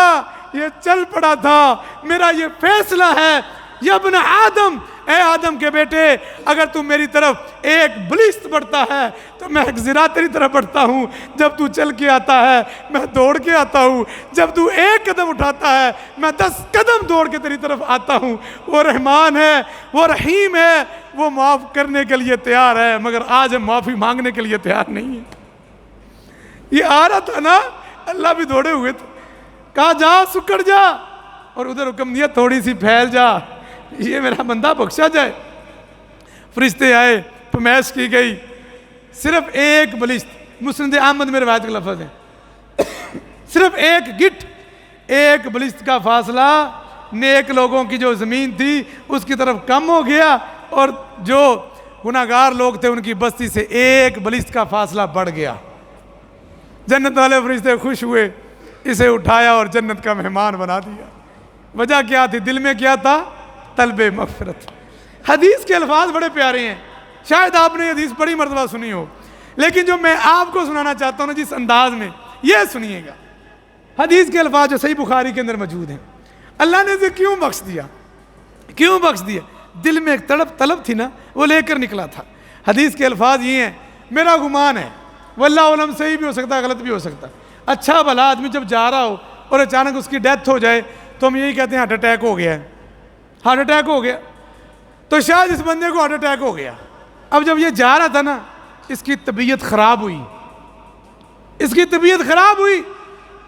یہ چل پڑا تھا، میرا یہ فیصلہ ہے، یا ابن آدم، اے آدم کے بیٹے، اگر تو میری طرف ایک بلشت بڑھتا ہے تو میں ایک ذرا تیری طرف بڑھتا ہوں، جب تو چل کے آتا ہے میں دوڑ کے آتا ہوں، جب تو ایک قدم اٹھاتا ہے میں 10 قدم دوڑ کے تیری طرف آتا ہوں۔ وہ رحمان ہے، وہ رحیم ہے، وہ معاف کرنے کے لیے تیار ہے، مگر آج ہم معافی مانگنے کے لیے تیار نہیں ہیں۔ یہ آ رہا تھا نا، اللہ بھی دوڑے ہوئے تھے، کہا جا سکڑ جا، اور ادھر حکم دیا تھوڑی سی پھیل جا، یہ میرا بندہ بخشا جائے۔ فرشتے آئے، پمائش کی گئی، صرف ایک بلشت، مسند احمد میں روایت کا لفظ ہے، صرف ایک گٹ، ایک بلشت کا فاصلہ نیک لوگوں کی جو زمین تھی اس کی طرف کم ہو گیا، اور جو گناہگار لوگ تھے ان کی بستی سے ایک بلشت کا فاصلہ بڑھ گیا۔ جنت والے فرشتے خوش ہوئے، اسے اٹھایا اور جنت کا مہمان بنا دیا۔ وجہ کیا تھی؟ دل میں کیا تھا؟ طلب مغفرت۔ حدیث کے الفاظ بڑے پیارے ہیں، شاید آپ نے حدیث بڑی مرتبہ سنی ہو، لیکن جو میں آپ کو سنانا چاہتا ہوں جس انداز میں، یہ سنیے گا۔ حدیث کے الفاظ جو صحیح بخاری کے اندر موجود ہیں، اللہ نے اسے کیوں بخش دیا؟ کیوں بخش دیا؟ دل میں ایک طلب تھی نا، وہ لے کر نکلا تھا۔ حدیث کے الفاظ یہ ہیں، میرا گمان ہے، واللہ علم صحیح بھی ہو سکتا ہے، غلط بھی ہو سکتا ہے، اچھا بھلا آدمی جب جا رہا ہو اور اچانک اس کی ڈیتھ ہو جائے تو ہم یہی کہتے ہیں ہارٹ اٹیک ہو گیا ہے، ہارٹ اٹیک ہو گیا۔ تو شاید اس بندے کو ہارٹ اٹیک ہو گیا. اب جب یہ جا رہا تھا نا، اس کی طبیعت خراب ہوئی، اس کی طبیعت خراب ہوئی،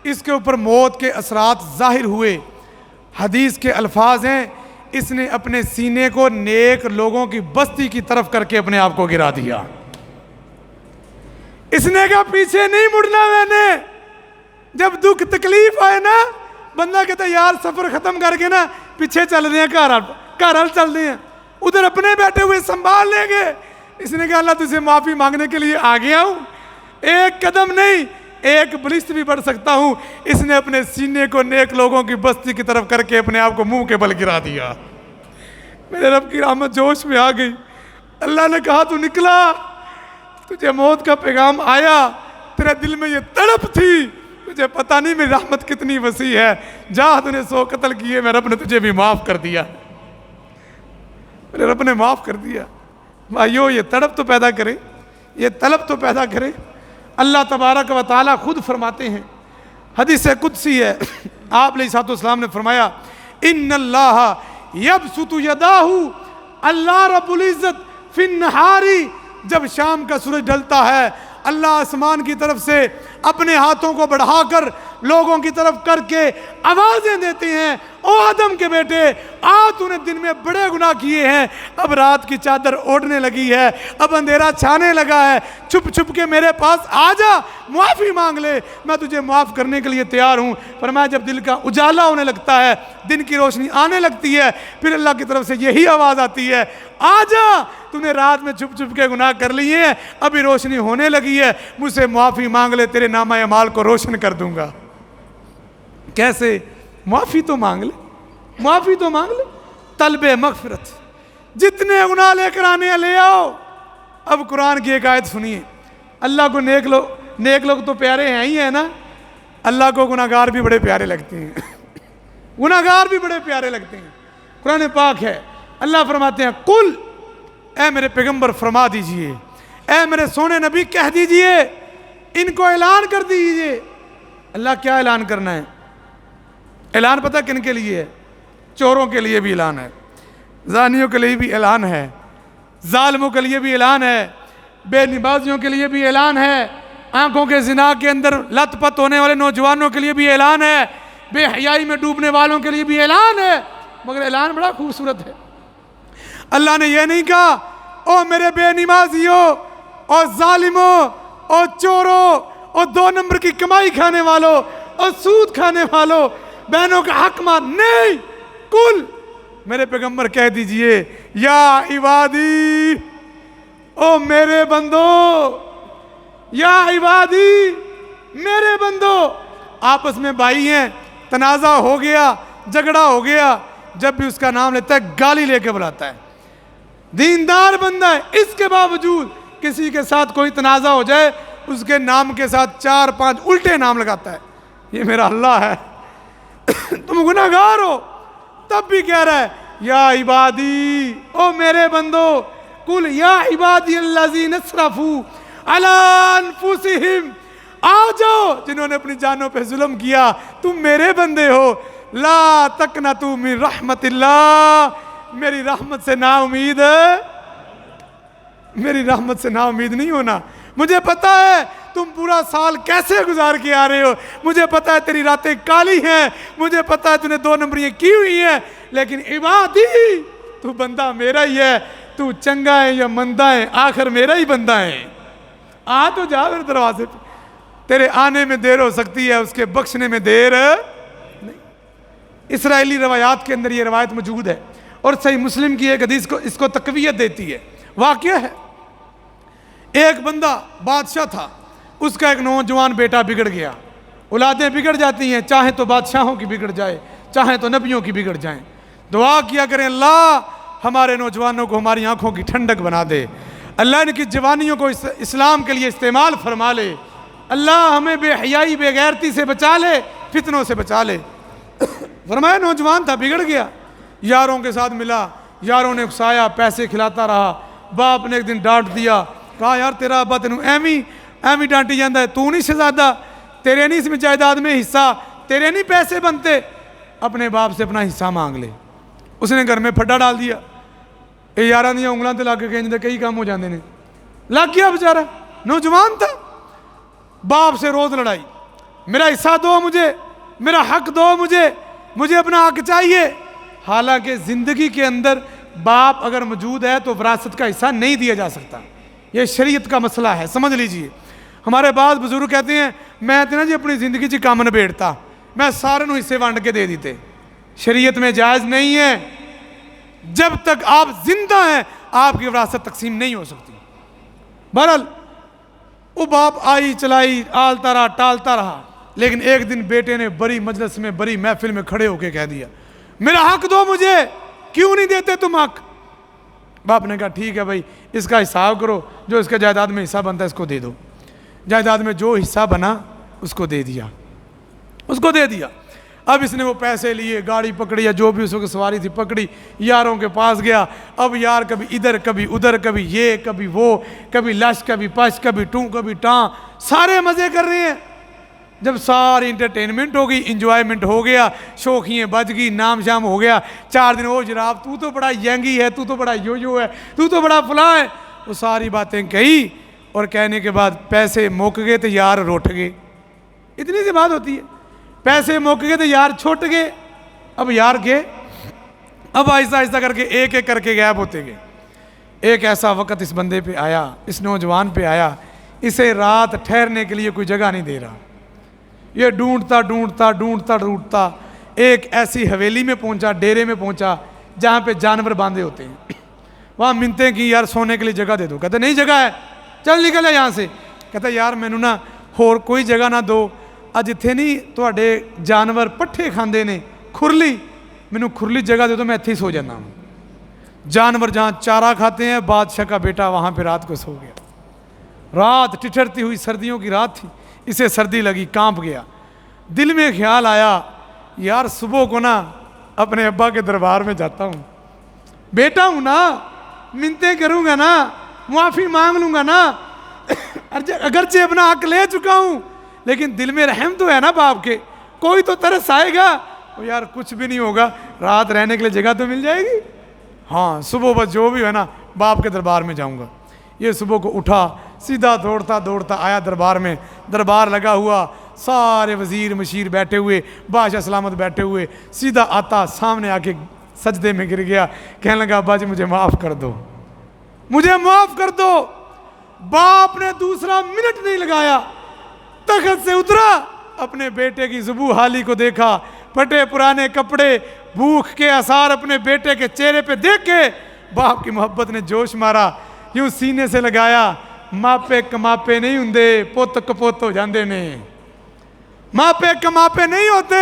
اس کے اوپر موت کے اثرات ظاہر ہوئے. حدیث کے الفاظ ہیں، اس نے اپنے سینے کو نیک لوگوں کی بستی کی طرف کر کے اپنے آپ کو گرا دیا. اس نے کہا پیچھے نہیں مڑنا میں نے. جب دکھ تکلیف آئے نا، بندہ کہتا ہے یار سفر ختم کر کے نا پیچھے چل رہے ہیں، گھر چل رہے ہیں، ادھر اپنے بیٹھے ہوئے سنبھال لیں گے. اس نے کہا اللہ تجھے معافی مانگنے کے لیے آ گیا ہوں، ایک قدم نہیں ایک بلشت بھی بڑھ سکتا ہوں. اس نے اپنے سینے کو نیک لوگوں کی بستی کی طرف کر کے اپنے آپ کو منہ کے بل گرا دیا. میرے رب کی رحمت جوش میں آ گئی. اللہ نے کہا تو نکلا، تجھے موت کا پیغام آیا، تیرے دل میں یہ تڑپ تھی، تجھے پتہ نہیں میری رحمت کتنی وسیع ہے. جا تو نے 100 قتل کیے، میرے رب نے تجھے بھی معاف کر دیا، میرے رب نے معاف کر دیا. بھائیو یہ تڑپ تو پیدا کرے، یہ طلب تو پیدا کرے. اللہ تبارک و تعالیٰ خود فرماتے ہیں، حدیث قدسی ہے، آپ علیہ السلام نے فرمایا ان اللہ یبسط یداہ، اللہ رب العزت فی النہار، جب شام کا سورج ڈھلتا ہے اللہ آسمان کی طرف سے اپنے ہاتھوں کو بڑھا کر لوگوں کی طرف کر کے آوازیں دیتے ہیں، او آدم کے بیٹے آ، تو نے دن میں بڑے گناہ کیے ہیں، اب رات کی چادر اوڑھنے لگی ہے، اب اندھیرا چھانے لگا ہے، چھپ چھپ کے میرے پاس آ جا، معافی مانگ لے، میں تجھے معاف کرنے کے لیے تیار ہوں. فرمایا جب دل کا اجالا ہونے لگتا ہے، دن کی روشنی آنے لگتی ہے، پھر اللہ کی طرف سے یہی آواز آتی ہے آ جا، تو نے رات میں چھپ چھپ کے گناہ کر لیے ہیں، ابھی روشنی ہونے لگی ہے، مجھ سے معافی مانگ لے، تیرے نامہ اعمال کو روشن کر دوں گا. کیسے؟ معافی تو مانگ لے، معافی تو مانگ لے. طلب مغفرت، جتنے گناہ لے کر آنے لے آؤ. اب قرآن کی ایک آیت سنیے. اللہ کو نیک لوگ تو پیارے ہیں ہی ہیں نا، اللہ کو گناہگار بھی بڑے پیارے لگتے ہیں. گناہگار بھی بڑے پیارے لگتے ہیں. قرآن پاک ہے، اللہ فرماتے ہیں قل، اے میرے پیغمبر فرما دیجئے، اے میرے سونے نبی کہہ دیجئے، ان کو اعلان کر دیجئے. اللہ کیا اعلان کرنا ہے؟ اعلان پتہ کن کے لیے ہے؟ چوروں کے لیے بھی اعلان ہے، زانیوں کے لیے بھی اعلان ہے، ظالموں کے لیے بھی اعلان ہے، بے نمازیوں کے لیے بھی اعلان ہے، آنکھوں کے زنا کے اندر لت پت ہونے والے نوجوانوں کے لیے بھی اعلان ہے، بے حیائی میں ڈوبنے والوں کے لیے بھی اعلان ہے. مگر اعلان بڑا خوبصورت ہے. اللہ نے یہ نہیں کہا او میرے بے نمازیوں اور ظالموں اور چوروں اور 2 نمبر کی کمائی کھانے والوں اور سود کھانے والوں، بہنوں کا حق مار، نہیں. کل میرے پیغمبر کہہ دیجئے یا عبادی، او میرے بندو، یا عبادی میرے بندو. آپس میں بھائی ہیں، تنازع ہو گیا، جھگڑا ہو گیا، جب بھی اس کا نام لیتا ہے گالی لے کے بلاتا ہے. دیندار بندہ ہے، اس کے باوجود کسی کے ساتھ کوئی تنازع ہو جائے اس کے نام کے ساتھ 4-5 الٹے نام لگاتا ہے. یہ میرا اللہ ہے. تم گناہگار ہو تب بھی کہہ رہا ہے یا عبادی، او میرے بندو، قل یا عبادی الذین اسرفوا علی انفسہم، آ جاؤ جنہوں نے اپنی جانوں پہ ظلم کیا، تم میرے بندے ہو. لا تقنطوا من رحمت اللہ، میری رحمت سے نا امید، میری رحمت سے نا امید نہیں ہونا. مجھے پتا ہے تم پورا سال کیسے گزار کے آ رہے ہو، مجھے پتا ہے تیری راتیں کالی ہیں، مجھے پتا ہے تو نے 2 نمبریاں کی ہوئی ہیں، لیکن عبادی تو بندہ میرا ہی ہے، تو چنگا ہے یا مندہ ہے آخر میرا ہی بندہ ہے. آ تو جا میرے دروازے پہ، تیرے آنے میں دیر ہو سکتی ہے، اس کے بخشنے میں دیر نہیں. اسرائیلی روایات کے اندر یہ روایت موجود ہے اور صحیح مسلم کی ایک حدیث کو اس کو تقویت دیتی ہے. واقعہ ہے، ایک بندہ بادشاہ تھا، اس کا ایک نوجوان بیٹا بگڑ گیا. اولادیں بگڑ جاتی ہیں، چاہیں تو بادشاہوں کی بگڑ جائے، چاہیں تو نبیوں کی بگڑ جائیں. دعا کیا کریں اللہ ہمارے نوجوانوں کو ہماری آنکھوں کی ٹھنڈک بنا دے، اللہ ان کی جوانیوں کو اسلام کے لیے استعمال فرما لے، اللہ ہمیں بے حیائی بے غیرتی سے بچا لے، فتنوں سے بچا لے. فرمایا نوجوان تھا بگڑ گیا، یاروں کے ساتھ ملا، یاروں نے اکسایا، پیسے کھلاتا رہا. باپ نے ایک دن ڈانٹ دیا، کہا یار تیرا ابا تینوں ایویں ڈانٹی جاندہ ہے، تو نہیں شہزادہ، تیرے نہیں اس میں جائیداد میں حصہ، تیرے نہیں پیسے بنتے، اپنے باپ سے اپنا حصہ مانگ لے. اس نے گھر میں پھڈا ڈال دیا. یہ یاراں دیاں انگلاں تے لگ کے کہیں کئی کام ہو جاندے نے. لگ گیا بیچارہ, نوجوان تھا, باپ سے روز لڑائی, میرا حصہ دو مجھے, میرا حق دو مجھے اپنا حق چاہیے. حالانکہ زندگی کے اندر باپ اگر موجود ہے تو وراثت کا حصہ نہیں دیا جا سکتا. یہ شریعت کا مسئلہ ہے, سمجھ لیجئے. ہمارے بعض بزرگ کہتے ہیں میں تے نا جی اپنی زندگی چ کام نبیڑتا, میں سارے نو حصے ونڈ کے دے دیتے. شریعت میں جائز نہیں ہے. جب تک آپ زندہ ہیں آپ کی وراثت تقسیم نہیں ہو سکتی. بہرحال وہ باپ آئی چلائی, آلتا رہا ٹالتا رہا, لیکن ایک دن بیٹے نے بڑی مجلس میں بڑی محفل میں کھڑے ہو کے کہہ دیا میرا حق دو مجھے, کیوں نہیں دیتے تم حق؟ باپ نے کہا ٹھیک ہے بھائی, اس کا حساب کرو, جو اس کے جائیداد میں حصہ بنتا ہے اس کو دے دو. جائیداد میں جو حصہ بنا اس کو دے دیا. اب اس نے وہ پیسے لیے, گاڑی پکڑی یا جو بھی اس کو سواری تھی پکڑی, یاروں کے پاس گیا. اب یار کبھی ادھر کبھی ادھر, کبھی یہ کبھی وہ, کبھی لش کبھی پش, کبھی ٹوں کبھی ٹاں, سارے مزے کر رہے ہیں. جب ساری انٹرٹینمنٹ ہو گئی, انجوائمنٹ ہو گیا, شوخیاں بج گئی, نام شام ہو گیا, 4 دن او جناب تو تو بڑا ینگی ہے, تو تو بڑا یو ہے, تو تو بڑا فلاں ہے, وہ ساری باتیں کہی. اور کہنے کے بعد پیسے موک گئے تو یار روٹ گئے. اتنی سی بات ہوتی ہے, پیسے موک گئے تو یار چھوٹ گئے. اب یار گئے, اب آہستہ آہستہ کر کے ایک ایک کر کے غائب ہوتے گئے. ایک ایسا وقت اس بندے پہ آیا, اس نوجوان پہ آیا, اسے رات ٹھہرنے کے لیے کوئی جگہ نہیں دے رہا. یہ ڈھونڈتا ایک ایسی حویلی میں پہنچا, ڈیرے میں پہنچا جہاں پہ جانور باندھے ہوتے ہیں. وہاں منتیں کی یار سونے کے لیے جگہ دے دو. کہتے نہیں جگہ ہے, چل نکل ہے یہاں سے. کہتا یار مینوں نا ہور کوئی جگہ نہ دو, جتھے نہیں تواڈے جانور پٹھے کھاندے نے, کھرلی, مینوں کھرلی جگہ دے دو, میں ایتھے ہی سو جانا ہوں. جانور جہاں چارہ کھاتے ہیں, بادشاہ کا بیٹا وہاں پہ رات کو سو گیا. رات ٹھٹھرتی ہوئی سردیوں کی رات تھی, اسے سردی لگی, کانپ گیا. دل میں خیال آیا یار صبح کو نا اپنے ابا کے دربار میں جاتا ہوں, بیٹا ہوں نا, منتیں کروں گا نا, معافی مانگ لوں گا نا, اگرچہ اپنا حق لے چکا ہوں لیکن دل میں رحم تو ہے نا باپ کے, کوئی تو ترس آئے گا. یار کچھ بھی نہیں ہوگا, رات رہنے کے لیے جگہ تو مل جائے گی. ہاں صبح بس جو بھی ہے نا باپ کے دربار میں جاؤں گا. یہ صبح کو اٹھا, سیدھا دوڑتا آیا دربار میں. دربار لگا ہوا, سارے وزیر مشیر بیٹھے ہوئے, بادشاہ سلامت بیٹھے ہوئے. سیدھا آتا سامنے آ کے سجدے میں گر گیا, کہنے لگا ابا جی مجھے معاف کر دو, مجھے معاف کر دو. باپ نے دوسرا منٹ نہیں لگایا, تخت سے اترا, اپنے بیٹے کی ذبح حالی کو دیکھا, پھٹے پرانے کپڑے, بھوک کے آثار اپنے بیٹے کے چہرے پہ دیکھ کے باپ کی محبت نے جوش مارا, یوں سینے سے لگایا, ماپے کماپے نہیں ہوندے, پوت کپوت ہو جاندے نے. ماپے کماپے نہیں ہوتے,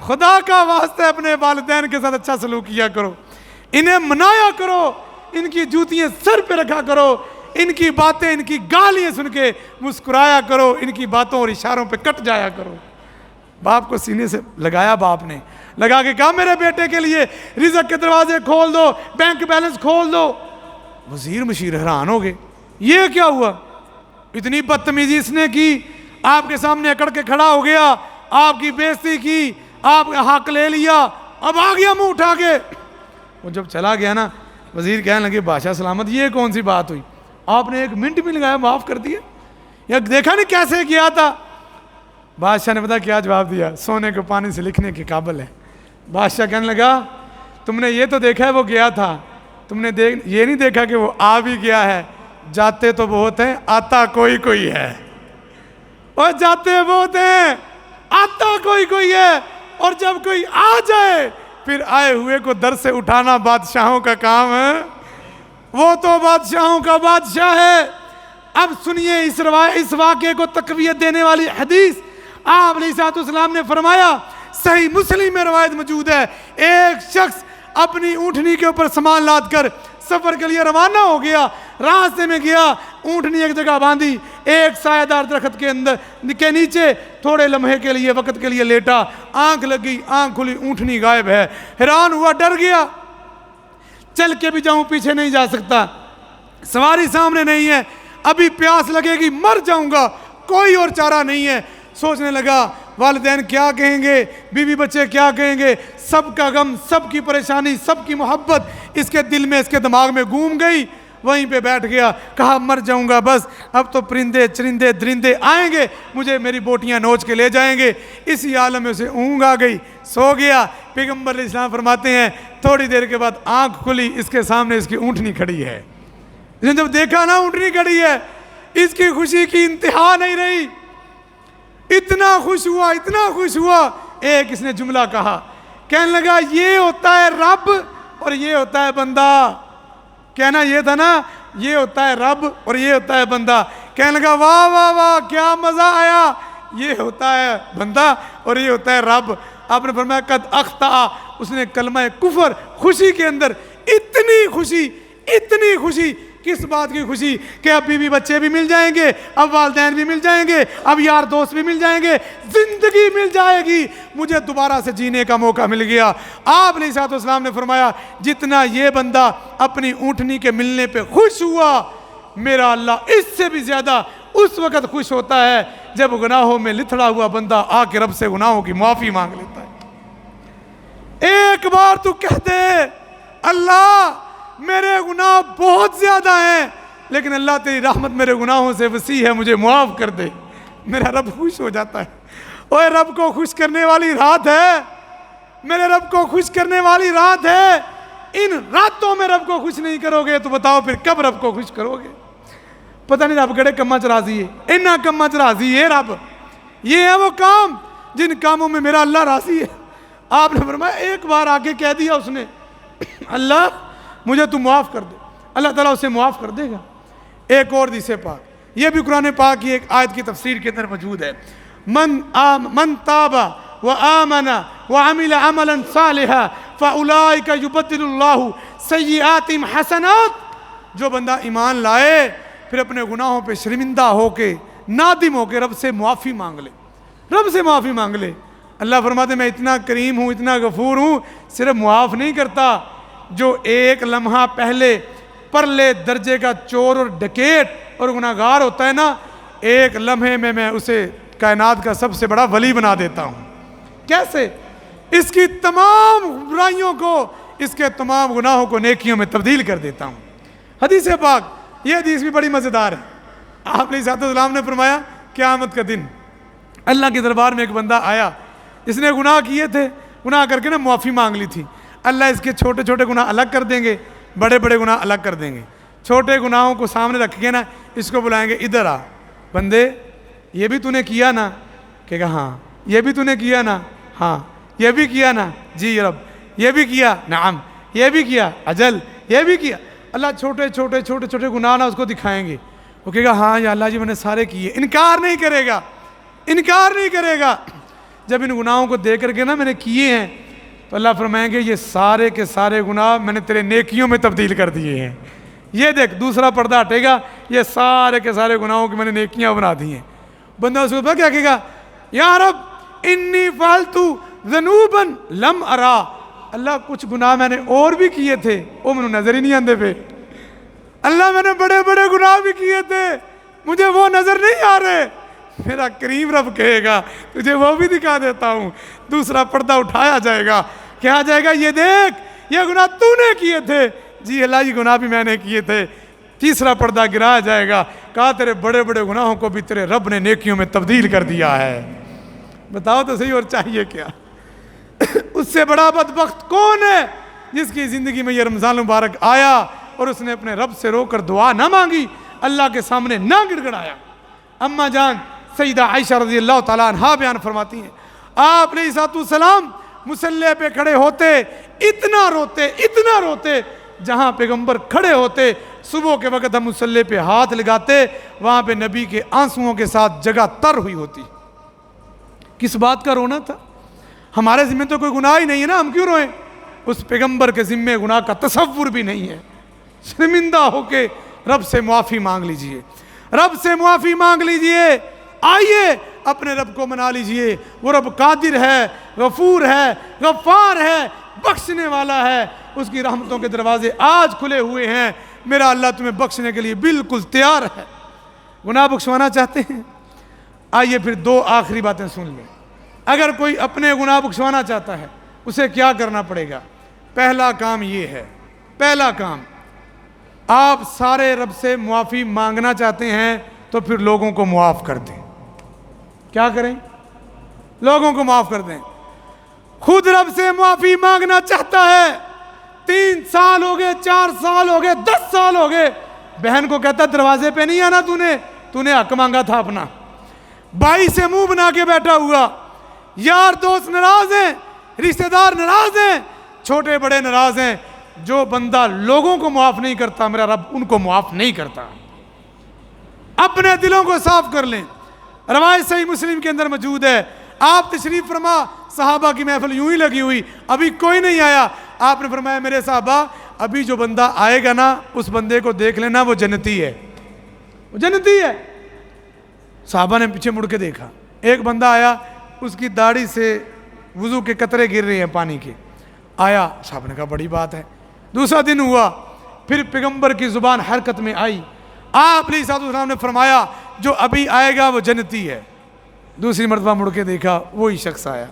خدا کا واسطہ اپنے والدین کے ساتھ اچھا سلوک کیا کرو, انہیں منایا کرو, ان کی جوتیاں سر پہ رکھا کرو, ان کی باتیں ان کی گالیاں سن کے مسکرایا کرو, ان کی باتوں اور اشاروں پہ کٹ جایا کرو. باپ کو سینے سے لگایا, باپ نے لگا کے کہا میرے بیٹے کے لیے رزق کے دروازے کھول دو, بینک بیلنس کھول دو. وزیر مشیر حیران ہو گئے, یہ کیا ہوا, اتنی بدتمیزی اس نے کی, آپ کے سامنے اکڑ کے کھڑا ہو گیا, آپ کی بے عزتی کی, آپ کا حق لے لیا, اب آ گیا منہ اٹھا کے. وہ جب چلا گیا نا, وزیر کہنے لگے بادشاہ سلامت یہ کون سی بات ہوئی, آپ نے 1 منٹ بھی لگایا, معاف کر دیا, یا دیکھا نہیں کیسے کیا تھا. بادشاہ نے پتا کیا جواب دیا, سونے کو پانی سے لکھنے کے قابل ہے. بادشاہ کہنے لگا تم نے یہ تو دیکھا ہے وہ گیا تھا, تم نے یہ نہیں دیکھا کہ وہ آ بھی گیا ہے. جاتے تو بہت ہیں, آتا کوئی کوئی ہے. اور جاتے بہت ہیں, آتا کوئی کوئی ہے, اور جب کوئی آ جائے پھر آئے ہوئے کو در سے اٹھانا بادشاہوں کا کام ہے. وہ تو بادشاہوں کا بادشاہ ہے. اب سنیے اس واقعے کو تقویت دینے والی حدیث. آپ علیہ السلام نے فرمایا, صحیح مسلم میں روایت موجود ہے, ایک شخص اپنی اونٹنی کے اوپر سامان لاد کر سفر کے لیے روانہ ہو گیا. راستے میں گیا, اونٹنی ایک جگہ باندھی, ایک سایہ دار درخت کے نیچے تھوڑے لمحے کے لیے وقت کے لیے لیٹا. آنکھ لگی, آنکھ کھلی, اونٹنی غائب ہے. حیران ہوا, ڈر گیا, چل کے بھی جاؤں پیچھے نہیں جا سکتا, سواری سامنے نہیں ہے, ابھی پیاس لگے گی, مر جاؤں گا, کوئی اور چارہ نہیں ہے. سوچنے لگا والدین کیا کہیں گے, بیوی بچے کیا کہیں گے, سب کا غم, سب کی پریشانی, سب کی محبت اس کے دل میں، اس کے دماغ میں گھوم گئی، وہیں پہ بیٹھ گیا، کہا مر جاؤں گا بس، اب تو پرندے چرندے درندے آئیں گے، مجھے میری بوٹیاں نوچ کے لے جائیں گے۔ اسی عالم میں اسے اونگ آ گئی، سو گیا۔ پیغمبر علیہ السلام فرماتے ہیں تھوڑی دیر کے بعد آنکھ کھلی، اس کے سامنے اس کی اونٹنی کھڑی ہے۔ اس نے جب دیکھا نا اونٹنی کھڑی ہے، اس کی خوشی کی انتہا نہیں رہی، اتنا خوش ہوا، اتنا خوش ہوا۔ ایک اس نے جملہ کہا، کہنے لگا یہ ہوتا ہے رب اور یہ ہوتا ہے بندہ۔ کہنا یہ تھا نا، یہ ہوتا ہے رب اور یہ ہوتا ہے بندہ۔ کہنے لگا واہ واہ واہ کیا مزہ آیا، یہ ہوتا ہے بندہ اور یہ ہوتا ہے رب۔ آپ نے فرمایا قد اخطأ، اس نے کلمہ کفر، خوشی کے اندر اتنی خوشی، اتنی خوشی۔ کس بات کی خوشی؟ کہ اب بیوی بچے بھی مل جائیں گے، اب والدین بھی مل جائیں گے، اب یار دوست بھی مل جائیں گے، زندگی مل جائے گی، مجھے دوبارہ سے جینے کا موقع مل گیا۔ آپ علیہ السلام نے فرمایا جتنا یہ بندہ اپنی اونٹنی کے ملنے پہ خوش ہوا، میرا اللہ اس سے بھی زیادہ اس وقت خوش ہوتا ہے جب گناہوں میں لتھڑا ہوا بندہ آ کے رب سے گناہوں کی معافی مانگ لیتا ہے۔ ایک بار تو کہہ دے اللہ میرے گناہ بہت زیادہ ہیں، لیکن اللہ تیری رحمت میرے گناہوں سے وسیع ہے، مجھے معاف کر دے، میرا رب خوش ہو جاتا ہے۔ اوے رب کو خوش کرنے والی رات ہے، میرے رب کو خوش کرنے والی رات ہے۔ ان راتوں میں رب کو خوش نہیں کرو گے تو بتاؤ پھر کب رب کو خوش کرو گے؟ پتہ نہیں رب کڑے کماں چ راضی ہے، انہا کماں چ راضی ہے رب۔ یہ ہے وہ کام جن کاموں میں میرا اللہ راضی ہے۔ آپ نے فرمایا ایک بار آگے کہہ دیا اس نے اللہ مجھے تو معاف کر دے، اللہ تعالیٰ اسے معاف کر دے گا۔ ایک اور حدیث پاک، یہ بھی قرآن پاک کی ایک آیت کی تفسیر کے اندر موجود ہے، من تاب وآمن وعمل عملا صالحا فاولئک یبدل اللہ سیئاتہم حسنات۔ جو بندہ ایمان لائے پھر اپنے گناہوں پہ شرمندہ ہو کے، نادم ہو کے رب سے معافی مانگ لے، رب سے معافی مانگ لے، اللہ فرماتے ہیں میں اتنا کریم ہوں، اتنا غفور ہوں، صرف معاف نہیں کرتا، جو ایک لمحہ پہلے پرلے درجے کا چور اور ڈکیٹ اور گناہگار ہوتا ہے نا، ایک لمحے میں میں اسے کائنات کا سب سے بڑا ولی بنا دیتا ہوں۔ کیسے؟ اس کی تمام برائیوں کو، اس کے تمام گناہوں کو نیکیوں میں تبدیل کر دیتا ہوں۔ حدیث پاک، یہ حدیث بھی بڑی مزیدار ہے۔ آپ علیہ السلام نے فرمایا قیامت کا دن اللہ کے دربار میں ایک بندہ آیا، اس نے گناہ کیے تھے، گناہ کر کے نا معافی مانگ لی تھی، اللہ اس کے چھوٹے چھوٹے گناہ الگ کر دیں گے، بڑے بڑے گناہ الگ کر دیں گے۔ چھوٹے گناہوں کو سامنے رکھ کے نا اس کو بلائیں گے ادھر آ بندے، یہ بھی تو نے کیا نا؟ کہ کہا ہاں۔ یہ بھی تو نے کیا نا؟ ہاں۔ یہ بھی کیا نا؟ جی رب۔ یہ بھی کیا؟ نعم۔ یہ بھی کیا؟ اجل۔ یہ بھی کیا؟ اللہ چھوٹے چھوٹے چھوٹے چھوٹے گناہ نا اس کو دکھائیں گے، وہ کہے گا ہاں یا اللہ جی میں نے سارے کیے، انکار نہیں کرے گا، انکار نہیں کرے گا۔ جب ان گناہوں کو دے کر کے نا میں نے کیے ہیں تو اللہ فرمائیں گے یہ سارے کے سارے گناہ میں نے تیرے نیکیوں میں تبدیل کر دیے ہیں۔ یہ دیکھ دوسرا پردہ ہٹے گا، یہ سارے کے سارے گناہوں کی میں نے نیکیاں بنا دی ہیں۔ بندہ اس کو پتہ کیا کہے گا؟ یا رب انی فعلت ذنوبا لم ارا، اللہ کچھ گناہ میں نے اور بھی کیے تھے، وہ مجھے نظر ہی نہیں آندے پہ۔ اللہ میں نے بڑے بڑے گناہ بھی کیے تھے، مجھے وہ نظر نہیں آ رہے۔ میرا کریم رب کہے گا تجھے وہ بھی دکھا دیتا ہوں۔ دوسرا پردہ اٹھایا جائے گا، کہا جائے گا یہ دیکھ یہ گناہ تو نے کیے تھے، جی اللہ یہ گناہ بھی میں نے کیے تھے۔ تیسرا پردہ گرایا جائے گا، کہا تیرے بڑے بڑے گناہوں کو بھی تیرے رب نے نیکیوں میں تبدیل کر دیا ہے۔ بتاؤ تو صحیح اور چاہیے کیا؟ اس سے بڑا بدبخت کون ہے جس کی زندگی میں یہ رمضان مبارک آیا اور اس نے اپنے رب سے رو کر دعا نہ مانگی، اللہ کے سامنے نہ گڑ گڑایا۔ اماں جان سیدہ عائشہ رضی اللہ تعالیٰ عنہا بیان فرماتی ہیں آپ علیہ السلام مصلی پہ کھڑے ہوتے، اتنا روتے جہاں پیغمبر کھڑے ہوتے، صبح کے وقت ہم مصلی پہ ہاتھ لگاتے، وہاں پہ نبی کے آنسوؤں کے ساتھ جگہ تر ہوئی ہوتی۔ کس بات کا رونا تھا؟ ہمارے ذمہ تو کوئی گناہ ہی نہیں ہے نا، ہم کیوں روئیں؟ اس پیغمبر کے ذمہ گناہ کا تصور بھی نہیں ہے۔ شرمندہ ہو کے رب سے معافی مانگ لیجئے، رب سے معافی مانگ لیجئے، آئیے اپنے رب کو منا لیجئے۔ وہ رب قادر ہے، غفور ہے، غفار ہے، بخشنے والا ہے، اس کی رحمتوں کے دروازے آج کھلے ہوئے ہیں۔ میرا اللہ تمہیں بخشنے کے لیے بالکل تیار ہے۔ گناہ بخشوانا چاہتے ہیں؟ آئیے پھر دو آخری باتیں سن لیں۔ اگر کوئی اپنے گناہ بخشوانا چاہتا ہے اسے کیا کرنا پڑے گا؟ پہلا کام یہ ہے پہلا کام، آپ سارے رب سے معافی مانگنا چاہتے ہیں تو پھر لوگوں کو معاف کر دیں۔ کیا کریں؟ لوگوں کو معاف کر دیں۔ خود رب سے معافی مانگنا چاہتا ہے، 3 سال ہو گئے، 4 سال ہو گئے، 10 سال ہو گئے، بہن کو کہتا دروازے پہ نہیں آنا، تو نے حق مانگا تھا اپنا، بھائی سے منہ بنا کے بیٹھا ہوا، یار دوست ناراض ہیں، رشتہ دار ناراض ہیں، چھوٹے بڑے ناراض ہیں۔ جو بندہ لوگوں کو معاف نہیں کرتا، میرا رب ان کو معاف نہیں کرتا۔ اپنے دلوں کو صاف کر لیں۔ روایت صحیح مسلم کے اندر موجود ہے، آپ تشریف فرما، صحابہ کی محفل یوں ہی لگی ہوئی، ابھی کوئی نہیں آیا، آپ نے فرمایا میرے صحابہ ابھی جو بندہ آئے گا نا اس بندے کو دیکھ لینا، وہ جنتی ہے، وہ جنتی ہے۔ صحابہ نے پیچھے مڑ کے دیکھا، ایک بندہ آیا، اس کی داڑھی سے وضو کے قطرے گر رہے ہیں پانی کے، آیا، صحابہ نے کہا بڑی بات ہے۔ دوسرا دن ہوا، پھر پیغمبر کی زبان حرکت میں آئی، آپ علیہ السلام نے فرمایا جو ابھی آئے گا وہ جنتی ہے۔ دوسری مرتبہ مڑ کے دیکھا، وہی شخص آیا۔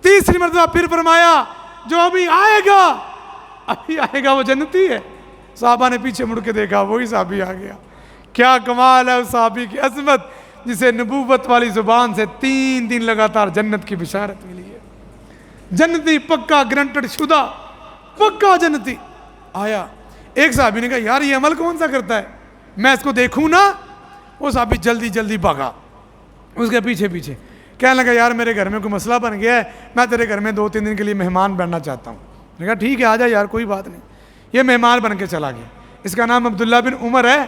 تیسری مرتبہ پھر فرمایا جو ابھی آئے گا وہ جنتی ہے۔ صحابہ نے پیچھے مڑ کے دیکھا، وہی صحابی آ گیا۔ کیا کمال ہے اس صحابی کی عظمت، جسے نبوت والی زبان سے 3 دن لگاتار جنت کی بشارت ملی ہے۔ جنتی پکا، گرنٹڈ شدہ، پکا جنتی آیا۔ ایک صحابی نے کہا یار یہ عمل کون سا کرتا ہے، میں اس کو دیکھوں نا۔ وہ صحابی جلدی جلدی بھاگا اس کے پیچھے پیچھے، کہنے لگا یار میرے گھر میں کوئی مسئلہ بن گیا ہے، میں تیرے گھر میں 2-3 دن کے لیے مہمان بننا چاہتا ہوں۔ میں نے کہا ٹھیک ہے آ جا یار، کوئی بات نہیں۔ یہ مہمان بن کے چلا گیا۔ اس کا نام عبداللہ بن عمر ہے،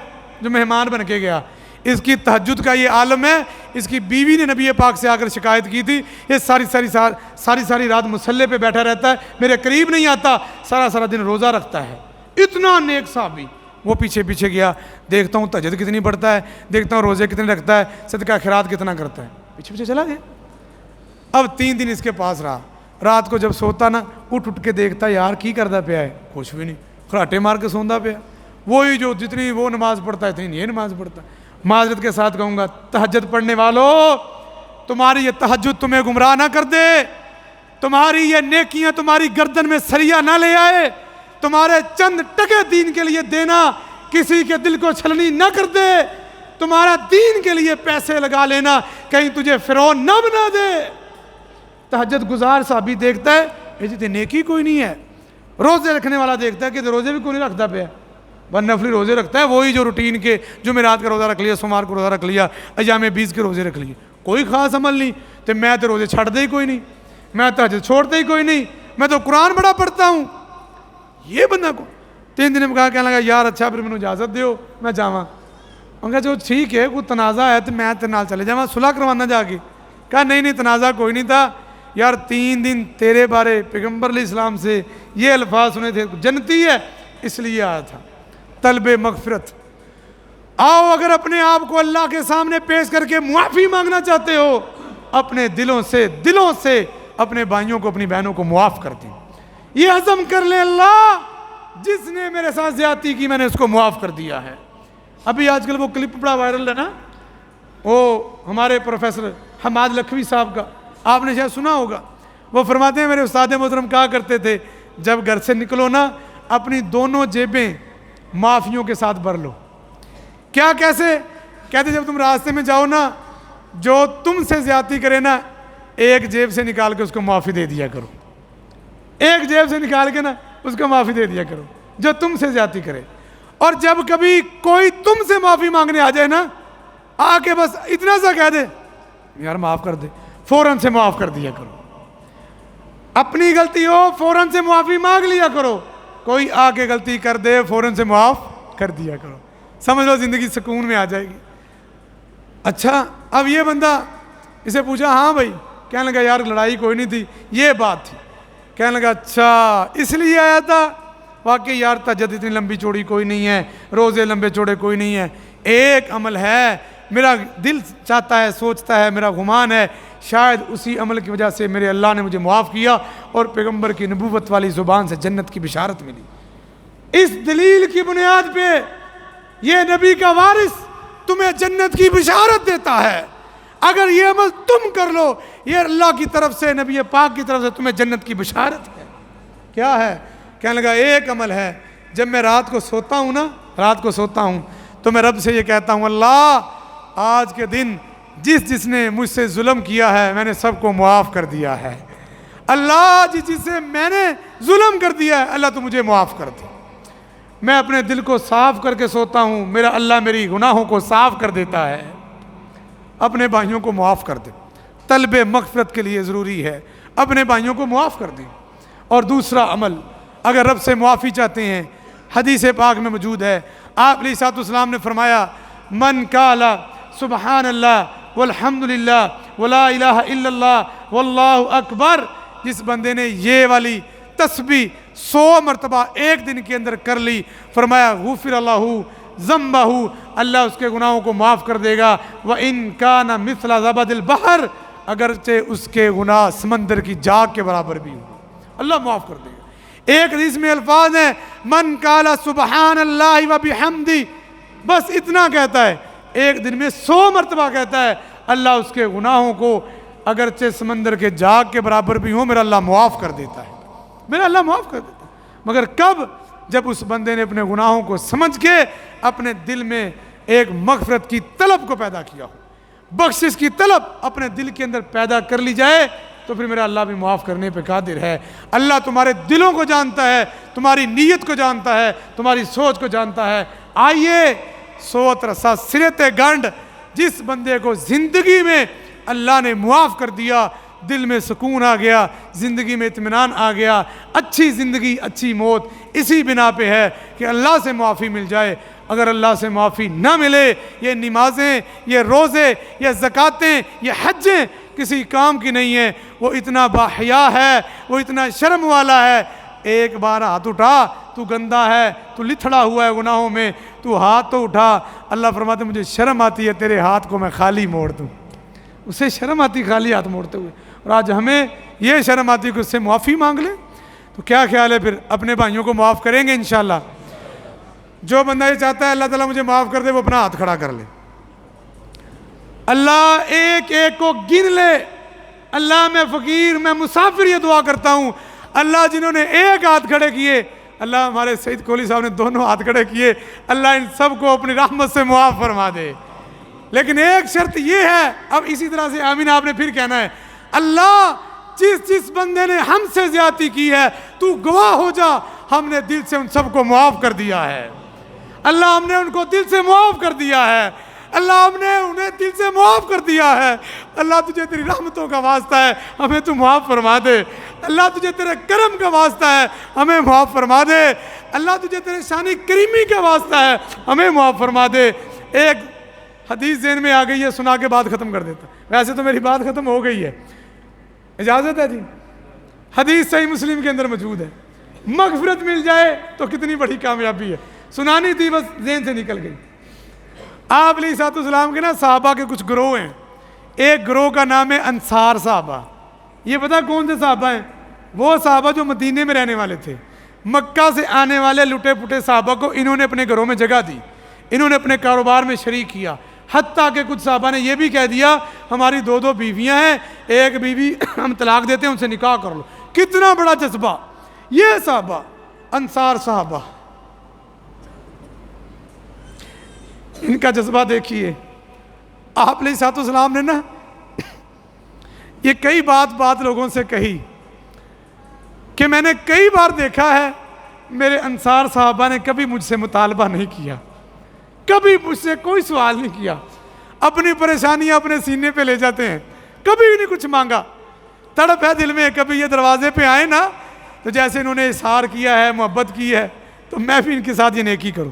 جو مہمان بن کے گیا۔ اس کی تہجد کا یہ عالم ہے، اس کی بیوی نے نبی پاک سے آ کر شکایت کی تھی، یہ ساری رات مصلے پہ بیٹھا رہتا ہے، میرے قریب نہیں آتا، سارا دن روزہ رکھتا ہے۔ اتنا نیک صحابی۔ وہ پیچھے پیچھے گیا، دیکھتا ہوں تہجد کتنی پڑھتا ہے، دیکھتا ہوں روزے کتنے رکھتا ہے، صدقہ خیرات کتنا کرتا ہے، پیچھے پیچھے چلا گیا۔ اب 3 دن اس کے پاس رہا۔ رات کو جب سوتا نا، اٹھ کے دیکھتا یار کی کرتا پیا ہے، کچھ بھی نہیں، خراٹے مار کے سوندا پیا، وہی جو جتنی وہ نماز پڑھتا ہے اتنی یہ نماز پڑھتا ہے۔ معذرت کے ساتھ کہوں گا تہجد پڑھنے والوں، تمہاری یہ تہجد تمہیں گمراہ نہ کر دے، تمہاری یہ نیکیاں تمہاری گردن میں سریا نہ لے آئے، تمہارے چند ٹکے دین کے لیے دینا کسی کے دل کو چھلنی نہ کر دے، تمہارا دین کے لیے پیسے لگا لینا کہیں تجھے فرعون نہ بنا دے۔ تہجد گزار صحابی دیکھتا ہے یہ جتنی نیکی کوئی نہیں ہے، روزے رکھنے والا دیکھتا ہے کہ روزے بھی کوئی نہیں رکھتا پیا، بس نفلی روزے رکھتا ہے، وہی جو روٹین کے جمعرات کا روزہ رکھ لیا، سوموار کو روزہ رکھ لیا، ایام 20 کے روزے رکھ لیے، کوئی خاص عمل نہیں۔ تو میں تو روزے چھڑ دے ہی کوئی نہیں، میں تہجد چھوڑتے ہی کوئی نہیں، میں تو قرآن بڑا پڑھتا ہوں۔ یہ بندہ کو 3 دن میں کہا، کہنے لگا یار اچھا پھر مجھے اجازت دیو میں جاواں۔ میں کہا جو ٹھیک ہے کوئی تنازع ہے تو میں تیرے نال چلے جاواں، صلح کروانا جا کے۔ کہا نہیں تنازع کوئی نہیں تھا یار، 3 دن تیرے بارے پیغمبر علیہ السلام سے یہ الفاظ سنے تھے، جنتی ہے اس لیے آیا تھا، طلب مغفرت۔ آؤ اگر اپنے آپ کو اللہ کے سامنے پیش کر کے معافی مانگنا چاہتے ہو، اپنے دلوں سے اپنے بھائیوں کو اپنی بہنوں کو معاف کر دیں، یہ عزم کر لیں اللہ جس نے میرے ساتھ زیادتی کی میں نے اس کو معاف کر دیا ہے۔ ابھی آج کل وہ کلپ بڑا وائرل ہے نا، وہ ہمارے پروفیسر حماد لکھوی صاحب کا، آپ نے شاید سنا ہوگا، وہ فرماتے ہیں میرے استاد محترم کہا کرتے تھے جب گھر سے نکلو نا اپنی دونوں جیبیں معافیوں کے ساتھ بھر لو۔ کیا کیسے؟ کہتے جب تم راستے میں جاؤ نا، جو تم سے زیادتی کرے نا ایک جیب سے نکال کے اس کو معافی دے دیا کرو، ایک جیب سے نکال کے نا اس کو معافی دے دیا کرو جو تم سے زیادتی کرے۔ اور جب کبھی کوئی تم سے معافی مانگنے آ جائے نا، آ کے بس اتنا سا کہہ دے یار معاف کر دے، فوراً سے معاف کر دیا کرو۔ اپنی غلطی ہو فوراً سے معافی مانگ لیا کرو، کوئی آ کے غلطی کر دے فوراً سے معاف کر دیا کرو، سمجھ لو زندگی سکون میں آ جائے گی۔ اچھا اب یہ بندہ اسے پوچھا ہاں بھائی، کہنے لگا یار لڑائی کوئی نہیں تھی، یہ بات تھی۔ کہنے لگا اچھا اس لیے آیا تھا، واقعی یار تہجد اتنی لمبی چوڑی کوئی نہیں ہے، روزے لمبے چوڑے کوئی نہیں ہے، ایک عمل ہے میرا دل چاہتا ہے سوچتا ہے میرا گمان ہے شاید اسی عمل کی وجہ سے میرے اللہ نے مجھے معاف کیا اور پیغمبر کی نبوت والی زبان سے جنت کی بشارت ملی۔ اس دلیل کی بنیاد پہ یہ نبی کا وارث تمہیں جنت کی بشارت دیتا ہے، اگر یہ عمل تم کر لو یہ اللہ کی طرف سے نبی پاک کی طرف سے تمہیں جنت کی بشارت ہے۔ کیا ہے؟ کہنے لگا ایک عمل ہے، جب میں رات کو سوتا ہوں تو میں رب سے یہ کہتا ہوں اللہ آج کے دن جس نے مجھ سے ظلم کیا ہے میں نے سب کو معاف کر دیا ہے، اللہ جس سے میں نے ظلم کر دیا ہے اللہ تو مجھے معاف کر دے۔ میں اپنے دل کو صاف کر کے سوتا ہوں، میرا اللہ میری گناہوں کو صاف کر دیتا ہے۔ اپنے بھائیوں کو معاف کر دے، طلب مغفرت کے لیے ضروری ہے اپنے بھائیوں کو معاف کر دیں۔ اور دوسرا عمل اگر رب سے معافی چاہتے ہیں، حدیث پاک میں موجود ہے، آپ علیہ الصلوۃ والسلام نے فرمایا من قال سبحان اللہ والحمد للہ ولا الہ الا اللہ واللہ اکبر، جس بندے نے یہ والی تسبیح 100 مرتبہ ایک دن کے اندر کر لی، فرمایا غفر اللہ ذنبہ، اللہ اس کے گناہوں کو معاف کر دے گا، وَإِن كَانَ مِثْلَ زَبَدِ الْبَحْرِ، اگرچہ اس کے گناہ سمندر کی جاگ کے برابر بھی ہو اللہ معاف کر دے گا۔ ایک حدیث میں الفاظ ہیں من قال سبحان اللہ وبحمدہ، بس اتنا کہتا ہے ایک دن میں 100 مرتبہ کہتا ہے، اللہ اس کے گناہوں کو اگرچہ سمندر کے جاگ کے برابر بھی ہوں میرا اللہ معاف کر دیتا ہے، میرا اللہ معاف کر دیتا ہے۔ مگر کب؟ جب اس بندے نے اپنے گناہوں کو سمجھ کے اپنے دل میں ایک مغفرت کی طلب کو پیدا کیا ہو، بخشش کی طلب اپنے دل کے اندر پیدا کر لی جائے، تو پھر میرا اللہ بھی معاف کرنے پہ قادر ہے۔ اللہ تمہارے دلوں کو جانتا ہے، تمہاری نیت کو جانتا ہے، تمہاری سوچ کو جانتا ہے۔ آئیے سوت رسا سرت گنڈ، جس بندے کو زندگی میں اللہ نے معاف کر دیا، دل میں سکون آ گیا، زندگی میں اطمینان آ گیا، اچھی زندگی اچھی موت اسی بنا پہ ہے کہ اللہ سے معافی مل جائے۔ اگر اللہ سے معافی نہ ملے، یہ نمازیں، یہ روزے، یہ زکاتیں، یہ حجیں کسی کام کی نہیں ہیں۔ وہ اتنا باحیا ہے، وہ اتنا شرم والا ہے، ایک بار ہاتھ اٹھا، تو گندا ہے، تو لتھڑا ہوا ہے گناہوں میں، تو ہاتھ تو اٹھا، اللہ فرماتے مجھے شرم آتی ہے تیرے ہاتھ کو میں خالی موڑ دوں۔ اسے شرم آتی خالی ہاتھ موڑتے ہوئے، اور آج ہمیں یہ شرم آتی کہ اس سے معافی مانگ لیں۔ تو کیا خیال ہے پھر اپنے بھائیوں کو معاف کریں گے انشاءاللہ؟ جو بندہ یہ چاہتا ہے اللہ تعالیٰ مجھے معاف کر دے، وہ اپنا ہاتھ کھڑا کر لے، اللہ ایک ایک کو گن لے۔ اللہ میں فقیر، میں مسافر یہ دعا کرتا ہوں، اللہ جنہوں نے ایک ہاتھ کھڑے کیے، اللہ ہمارے سعید کوہلی صاحب نے 2 ہاتھ کھڑے کیے، اللہ ان سب کو اپنی رحمت سے معاف فرما دے۔ لیکن ایک شرط یہ ہے، اب اسی طرح سے آمین آپ نے پھر کہنا ہے، اللہ جس بندے نے ہم سے زیادتی کی ہے تو گواہ ہو جا، ہم نے دل سے ان سب کو معاف کر دیا ہے، اللہ ہم نے ان کو دل سے معاف کر دیا ہے، اللہ ہم نے انہیں دل سے معاف کر دیا ہے۔ اللہ تجھے تیری رحمتوں کا واسطہ ہے ہمیں تو معاف فرما دے، اللہ تجھے تیرے کرم کا واسطہ ہے ہمیں معاف فرما دے، اللہ تجھے تیرے شان کریمی کا واسطہ ہے ہمیں معاف فرما دے۔ ایک حدیث ذہن میں آ گئی ہے، سنا کے بات ختم کر دیتا، ویسے تو میری بات ختم ہو گئی ہے، اجازت ہے جی؟ حدیث صحیح مسلم کے اندر موجود ہے، مغفرت مل جائے تو کتنی بڑی کامیابی ہے، سنانی تھی بس ذہن سے نکل گئی۔ آپ علیہ الصلوۃ والسلام کے نا صحابہ کے کچھ گروہ ہیں، ایک گروہ کا نام ہے انصار صحابہ۔ یہ پتہ کون سے صحابہ ہیں؟ وہ صحابہ جو مدینے میں رہنے والے تھے، مکہ سے آنے والے لٹے پٹے صحابہ کو انہوں نے اپنے گھروں میں جگہ دی، انہوں نے اپنے کاروبار میں شریک کیا، حتیٰ کہ کچھ صحابہ نے یہ بھی کہہ دیا ہماری 2 بیویاں ہیں، ایک بیوی ہم طلاق دیتے ہیں ان سے نکاح کر لو۔ کتنا بڑا جذبہ! یہ صحابہ انصار صحابہ، ان کا جذبہ دیکھیے۔ آپ علیہ الصلوۃ والسلام نے نا یہ کئی بات لوگوں سے کہی کہ میں نے کئی بار دیکھا ہے میرے انصار صحابہ نے کبھی مجھ سے مطالبہ نہیں کیا، کبھی مجھ سے کوئی سوال نہیں کیا، اپنی پریشانیاں اپنے سینے پہ لے جاتے ہیں، کبھی بھی نہیں کچھ مانگا۔ تڑپ ہے دل میں، کبھی یہ دروازے پہ آئے نا تو جیسے انہوں نے اظہار کیا ہے، محبت کی ہے، تو میں بھی ان کے ساتھ یہ نیکی کروں۔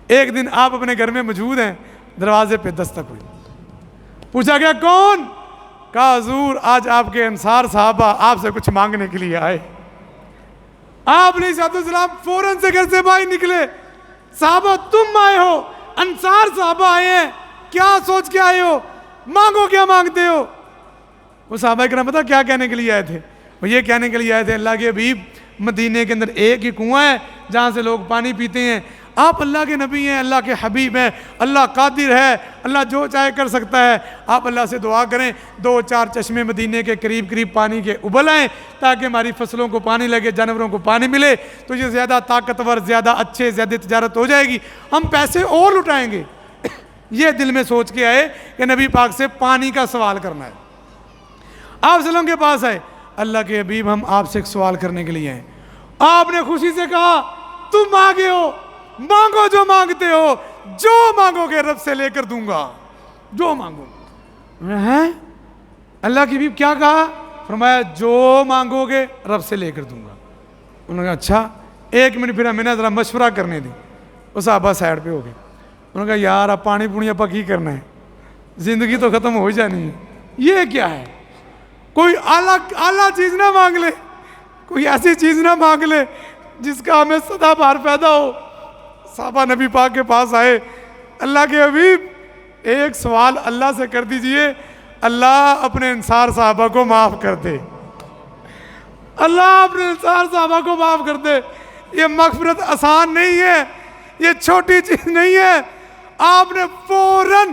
ایک دن آپ اپنے گھر میں موجود ہیں، دروازے پہ دستک ہوئی، پوچھا گیا کون؟ کہا حضور آج آپ کے انصار صحابہ آپ سے کچھ مانگنے کے لیے آئے۔ آپ علیہ السلام فوراً سے گھر سے باہر نکلے، صحابہ تم آئے ہو، انصار صحابہ آئے ہیں، کیا سوچ کے آئے ہو؟ مانگو، کیا مانگتے ہو؟ وہ صحابہ کرام پتہ کیا کہنے کے لیے آئے تھے؟ وہ یہ کہنے کے لیے آئے تھے اللہ کے حبیب مدینے کے اندر ایک ہی کنواں ہے جہاں سے لوگ پانی پیتے ہیں، آپ اللہ کے نبی ہیں، اللہ کے حبیب ہیں، اللہ قادر ہے، اللہ جو چاہے کر سکتا ہے۔ آپ اللہ سے دعا کریں 2-4 چشمے مدینے کے قریب قریب پانی کے ابل آئیں تاکہ ہماری فصلوں کو پانی لگے، جانوروں کو پانی ملے، تو یہ زیادہ طاقتور، زیادہ اچھے، زیادہ تجارت ہو جائے گی، ہم پیسے اور لٹائیں گے۔ یہ دل میں سوچ کے آئے کہ نبی پاک سے پانی کا سوال کرنا ہے۔ آپ صلی اللہ علیہ وسلم کے پاس آئے، اللہ کے حبیب ہم آپ سے ایک سوال کرنے کے لیے ہیں۔ آپ نے خوشی سے کہا تم مانگے ہو، مانگو جو مانگتے ہو، جو مانگو گے رب سے لے کر دوں گا، جو مانگو۔ ہیں اللہ کے حبیب کیا کہا؟ فرمایا جو مانگو گے رب سے لے کر دوں گا۔ انہوں نے کہا اچھا 1 منٹ پھر ہمیں نا ذرا مشورہ کرنے دی۔ وہ صحابہ سائڈ پہ ہو گئے۔ انہوں نے کہا یار اب پانی پونی اب کی کرنا ہے، زندگی تو ختم ہو جانی ہے، یہ کیا ہے؟ کوئی اعلیٰ چیز نہ مانگ لے، کوئی ایسی چیز نہ مانگ لے جس کا ہمیں سدا بہار پیدا ہو۔ صحابہ نبی پاک کے پاس آئے، اللہ کے حبیب ایک سوال اللہ سے کر دیجئے، اللہ اپنے انصار صحابہ کو معاف کر دے، اللہ اپنے انصار صحابہ کو معاف کر دے۔ یہ مغفرت آسان نہیں ہے، یہ چھوٹی چیز نہیں ہے۔ آپ نے فوراً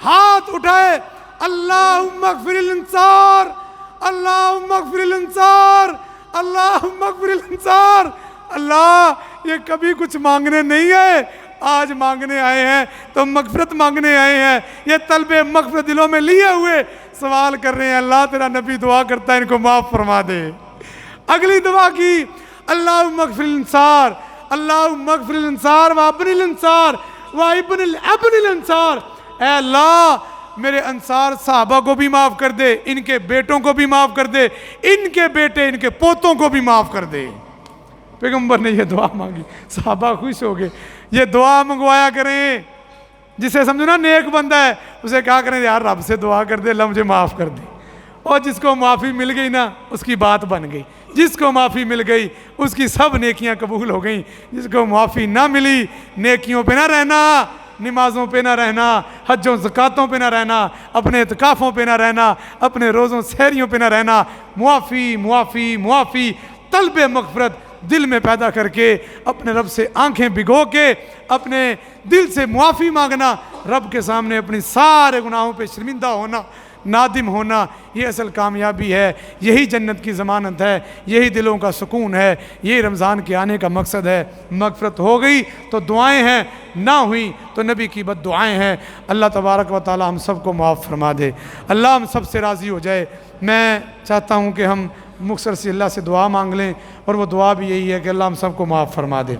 ہاتھ اٹھائے، اللہم اغفر الانصار، اللہم اغفر الانصار، اللہم اغفر الانصار۔ اللہ یہ کبھی کچھ مانگنے نہیں آئے، آج مانگنے آئے ہیں تو مغفرت مانگنے آئے ہیں۔ یہ طلب مغفرت دلوں میں لیے ہوئے سوال کر رہے ہیں، اللہ تیرا نبی دعا کرتا ہے ان کو معاف فرما دے۔ اگلی دعا کی، اللہم اغفر الانصار، اللہم اغفر الانصار وابن الانصار وابن الابن الانصار۔ اے اللہ میرے انصار صحابہ کو بھی معاف کر دے، ان کے بیٹوں کو بھی معاف کر دے، ان کے بیٹے ان کے پوتوں کو بھی معاف کر دے۔ پیغمبر نے یہ دعا مانگی، صحابہ خوش ہو گئے۔ یہ دعا منگوایا کریں، جسے سمجھو نا نیک بندہ ہے اسے کہا کریں یار رب سے دعا کر دے اللہ مجھے معاف کر دے، اور جس کو معافی مل گئی نا اس کی بات بن گئی، جس کو معافی مل گئی اس کی سب نیکیاں قبول ہو گئیں۔ جس کو معافی نہ ملی نیکیوں پہ نہ رہنا، نمازوں پہ نہ رہنا، حجوں زکاتوں پہ نہ رہنا، اپنے اعتکافوں پہ نہ رہنا، اپنے روزوں سحریوں پہ نہ رہنا، معافی معافی معافی، طلب مغفرت دل میں پیدا کر کے اپنے رب سے آنکھیں بھگو کے اپنے دل سے معافی مانگنا، رب کے سامنے اپنی سارے گناہوں پہ شرمندہ ہونا، نادم ہونا، یہ اصل کامیابی ہے، یہی جنت کی ضمانت ہے، یہی دلوں کا سکون ہے، یہی رمضان کے آنے کا مقصد ہے۔ مغفرت ہو گئی تو دعائیں ہیں، نہ ہوئی تو نبی کی بد دعائیں ہیں۔ اللہ تبارک و تعالی ہم سب کو معاف فرما دے، اللہ ہم سب سے راضی ہو جائے۔ میں چاہتا ہوں کہ ہم مختصر سے اللہ سے دعا مانگ لیں، اور وہ دعا بھی یہی ہے کہ اللہ ہم سب کو معاف فرما دے۔